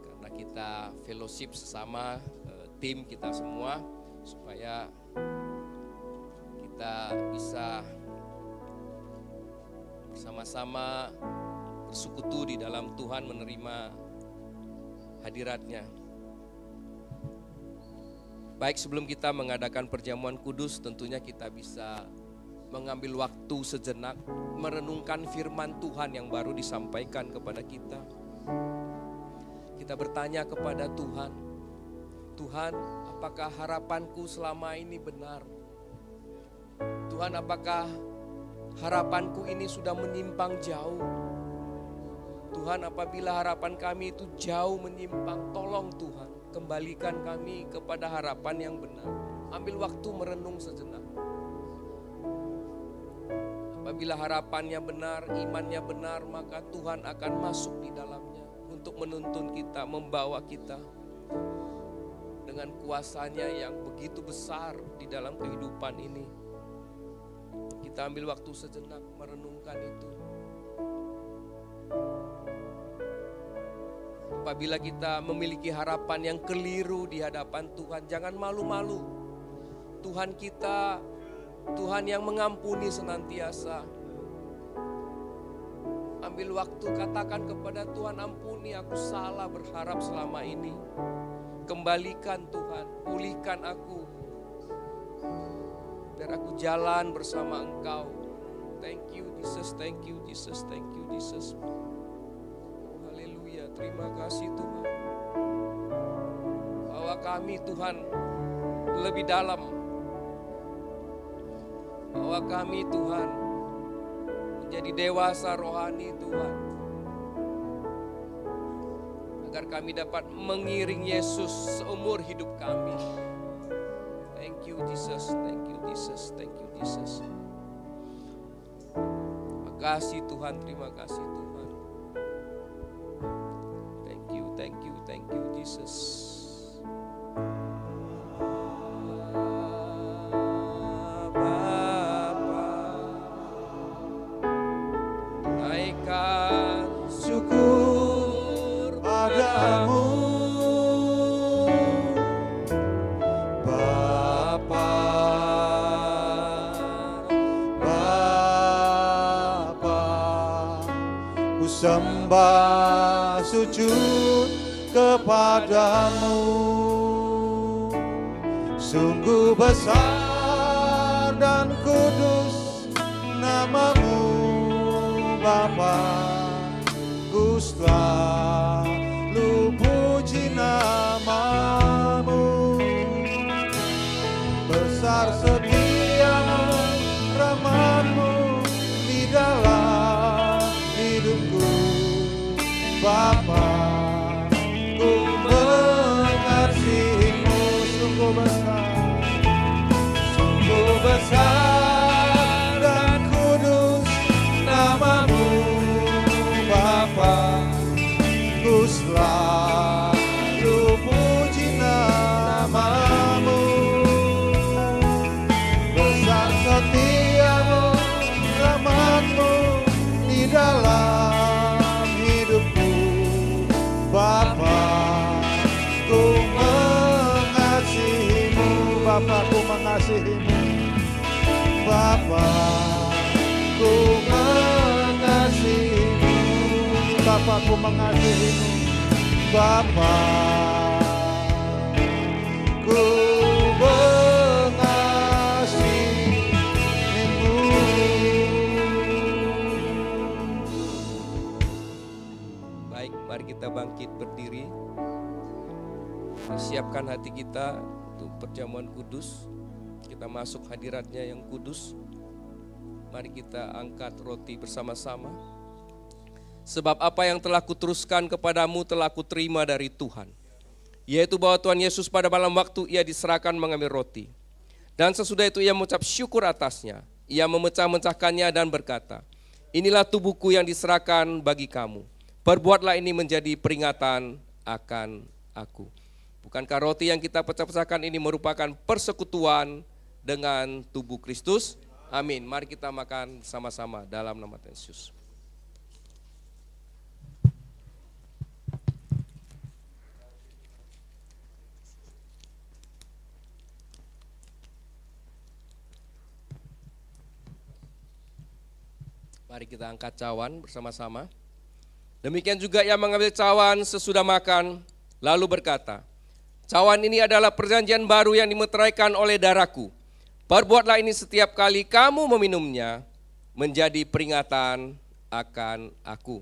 Karena kita fellowship sesama tim kita semua supaya kita bisa bersama-sama bersekutu di dalam Tuhan, menerima hadirat-Nya. Baik, sebelum kita mengadakan perjamuan kudus, tentunya kita bisa mengambil waktu sejenak merenungkan firman Tuhan yang baru disampaikan kepada kita. Kita bertanya kepada Tuhan, Tuhan, apakah harapanku selama ini benar? Tuhan, apakah harapanku ini sudah menyimpang jauh? Tuhan, apabila harapan kami itu jauh menyimpang, tolong Tuhan, kembalikan kami kepada harapan yang benar. Ambil waktu merenung sejenak. Apabila harapannya benar, imannya benar, maka Tuhan akan masuk di dalamnya untuk menuntun kita, membawa kita dengan kuasanya yang begitu besar di dalam kehidupan ini. Kita ambil waktu sejenak merenungkan itu. Apabila kita memiliki harapan yang keliru di hadapan Tuhan, jangan malu-malu. Tuhan kita, Tuhan yang mengampuni senantiasa. Ambil waktu, katakan kepada Tuhan, ampuni aku salah berharap selama ini. Kembalikan Tuhan, pulihkan aku. Biar aku jalan bersama Engkau. Thank you Jesus, thank you Jesus, thank you Jesus. Terima kasih Tuhan, bahwa kami Tuhan lebih dalam, bahwa kami Tuhan menjadi dewasa rohani Tuhan, agar kami dapat mengiring Yesus seumur hidup kami. Thank you Jesus, thank you Jesus, thank you Jesus. Terima kasih Tuhan, terima kasih Tuhan. sembah sujud kepadamu. Sungguh besar dan kudus namamu Bapa, ku selalu puji namamu. Besar setiamu, rahmatmu di dalam hidupku Bapa, ku mengasihimu. Sungguh besar dan kudus namamu Bapa, ku selalu puji namamu. Besar setiamu, rahmatmu di dalam hidupku Bapa, ku mengasihimu. Bapa, ku mengasihimu. Bapa, ku mengasihimu. Bapa, ku mengasihimu. Bapa, ku mengasihimu. Baik, mari kita bangkit berdiri. Siapkan hati kita untuk perjamuan kudus. Kita masuk hadiratnya yang kudus. Mari kita angkat roti bersama-sama. Sebab apa yang telah kuteruskan kepadamu telah kuterima dari Tuhan, yaitu bahwa Tuhan Yesus pada malam waktu ia diserahkan mengambil roti. Dan sesudah itu ia mengucap syukur atasnya. Ia memecah-mecahkannya dan berkata, inilah tubuhku yang diserahkan bagi kamu. Perbuatlah ini menjadi peringatan akan aku. Bukankah roti yang kita pecah-pecahkan ini merupakan persekutuan dengan tubuh Kristus? Amin. Mari kita makan sama-sama dalam nama Tuhan Yesus. Mari kita angkat cawan bersama-sama. Demikian juga ia mengambil cawan sesudah makan, lalu berkata, cawan ini adalah perjanjian baru yang dimeteraikan oleh darahku. Perbuatlah ini setiap kali kamu meminumnya, menjadi peringatan akan aku.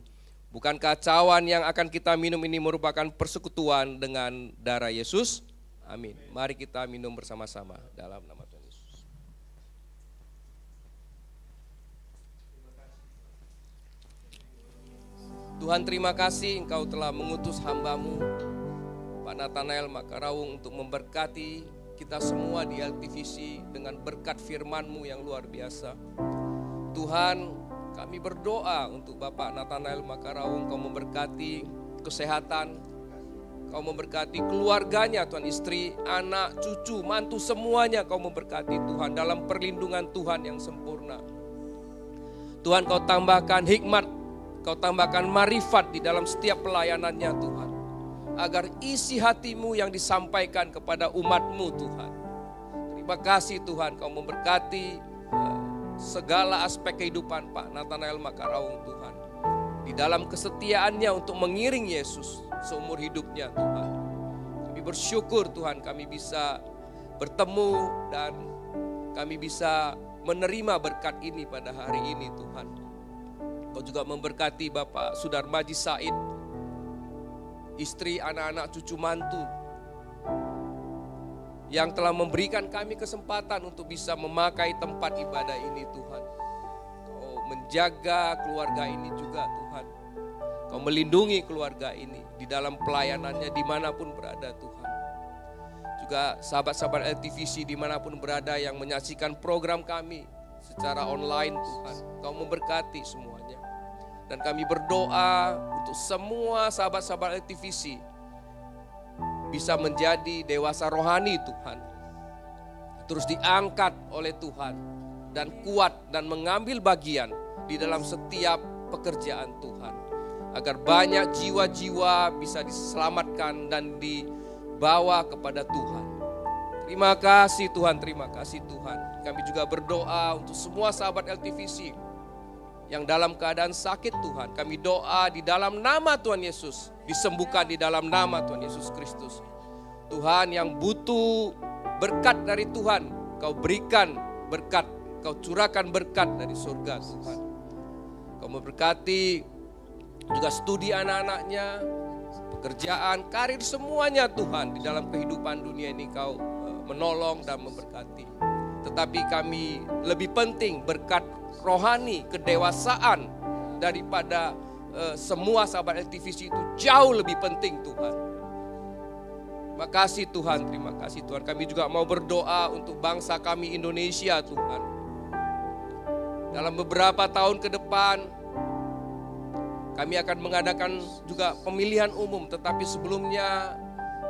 Bukankah cawan yang akan kita minum ini merupakan persekutuan dengan darah Yesus? Amin. Mari kita minum bersama-sama dalam nama Tuhan Yesus. Tuhan, terima kasih Engkau telah mengutus hamba-Mu Pak Nathanael Makarawung untuk memberkati kita semua di LTVC dengan berkat firman-Mu yang luar biasa. Tuhan, kami berdoa untuk Bapak Nathanael Makarawung, Kau memberkati kesehatan, Kau memberkati keluarganya, Tuhan, istri, anak, cucu, mantu, semuanya Kau memberkati Tuhan dalam perlindungan Tuhan yang sempurna. Tuhan, Kau tambahkan hikmat, Kau tambahkan marifat di dalam setiap pelayanannya Tuhan. Agar isi hati-Mu yang disampaikan kepada umat-Mu Tuhan. Terima kasih Tuhan, Kau memberkati segala aspek kehidupan Pak Nathanael Makarawung Tuhan. Di dalam kesetiaannya untuk mengiring Yesus seumur hidupnya Tuhan. Kami bersyukur Tuhan kami bisa bertemu dan kami bisa menerima berkat ini pada hari ini Tuhan. Kau juga memberkati Bapak Sudarmaji Said, istri, anak-anak, cucu, mantu yang telah memberikan kami kesempatan untuk bisa memakai tempat ibadah ini Tuhan. Kau menjaga keluarga ini juga Tuhan. Kau melindungi keluarga ini di dalam pelayanannya dimanapun berada Tuhan. Juga sahabat-sahabat LTVC dimanapun berada yang menyaksikan program kami secara online Tuhan. Kau memberkati semuanya. Dan kami berdoa untuk semua sahabat-sahabat LTVC bisa menjadi dewasa rohani Tuhan. Terus diangkat oleh Tuhan dan kuat dan mengambil bagian di dalam setiap pekerjaan Tuhan. Agar banyak jiwa-jiwa bisa diselamatkan dan dibawa kepada Tuhan. Terima kasih Tuhan, terima kasih Tuhan. Kami juga berdoa untuk semua sahabat LTVC yang dalam keadaan sakit Tuhan. Kami doa di dalam nama Tuhan Yesus, disembuhkan di dalam nama Tuhan Yesus Kristus. Tuhan yang butuh berkat dari Tuhan, Kau berikan berkat, Kau curahkan berkat dari surga Tuhan. Kau memberkati juga studi anak-anaknya, pekerjaan, karir, semuanya Tuhan. Di dalam kehidupan dunia ini Kau menolong dan memberkati. Tetapi kami lebih penting berkat rohani, kedewasaan daripada semua sahabat LTVC itu jauh lebih penting Tuhan. Terima kasih Tuhan, terima kasih Tuhan. Kami juga mau berdoa untuk bangsa kami Indonesia Tuhan. Dalam beberapa tahun ke depan kami akan mengadakan juga pemilihan umum, tetapi sebelumnya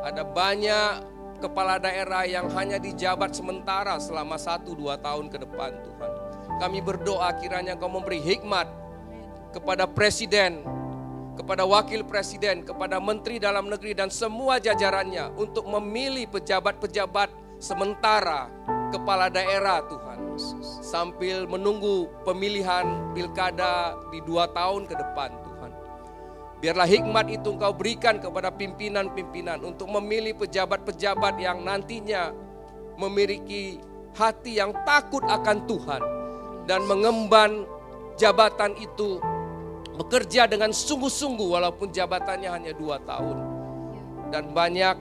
ada banyak kepala daerah yang hanya dijabat sementara selama 1-2 tahun ke depan Tuhan. Kami berdoa kiranya Kau memberi hikmat kepada presiden, kepada wakil presiden, kepada menteri dalam negeri dan semua jajarannya untuk memilih pejabat-pejabat sementara kepala daerah Tuhan. Sambil menunggu pemilihan pilkada di 2 tahun ke depan Tuhan. Biarlah hikmat itu Engkau berikan kepada pimpinan-pimpinan untuk memilih pejabat-pejabat yang nantinya memiliki hati yang takut akan Tuhan dan mengemban jabatan itu, bekerja dengan sungguh-sungguh walaupun jabatannya hanya 2 tahun. Dan banyak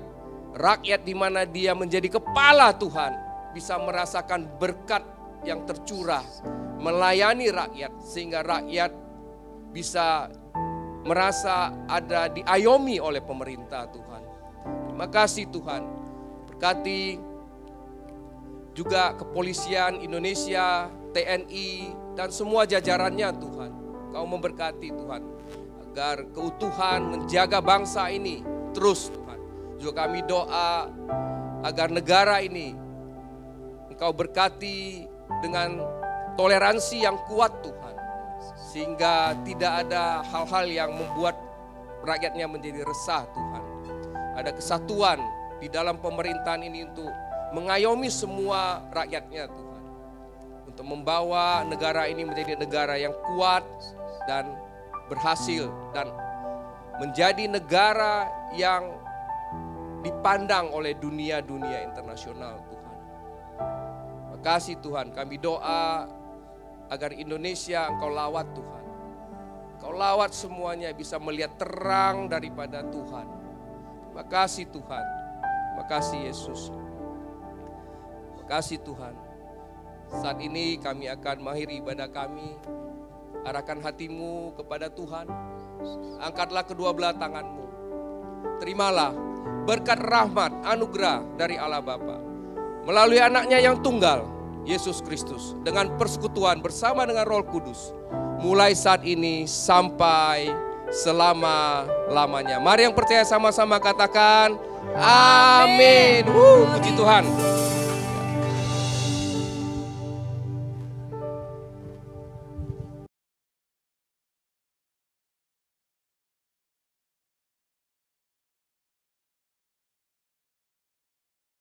rakyat di mana dia menjadi kepala Tuhan bisa merasakan berkat yang tercurah, melayani rakyat sehingga rakyat bisa merasa ada diayomi oleh pemerintah Tuhan. Terima kasih Tuhan. Berkati juga kepolisian Indonesia, TNI dan semua jajarannya Tuhan. Kau memberkati Tuhan agar keutuhan menjaga bangsa ini terus Tuhan. Juga kami doa agar negara ini Engkau berkati dengan toleransi yang kuat Tuhan. Sehingga tidak ada hal-hal yang membuat rakyatnya menjadi resah Tuhan. Ada kesatuan di dalam pemerintahan ini untuk mengayomi semua rakyatnya Tuhan. Untuk membawa negara ini menjadi negara yang kuat dan berhasil. Dan menjadi negara yang dipandang oleh dunia-dunia internasional Tuhan. Terima kasih Tuhan, kami doa agar Indonesia Engkau lawat Tuhan. Engkau lawat semuanya bisa melihat terang daripada Tuhan. Terima kasih Tuhan. Terima kasih Yesus. Terima kasih Tuhan. Saat ini kami akan mengakhiri ibadah kami. Arahkan hatimu kepada Tuhan. Angkatlah kedua belah tanganmu. Terimalah berkat rahmat anugerah dari Allah Bapa melalui anaknya yang tunggal, Yesus Kristus, dengan persekutuan bersama dengan Roh Kudus, mulai saat ini sampai selama-lamanya. Mari yang percaya sama-sama katakan, amin. Puji Tuhan.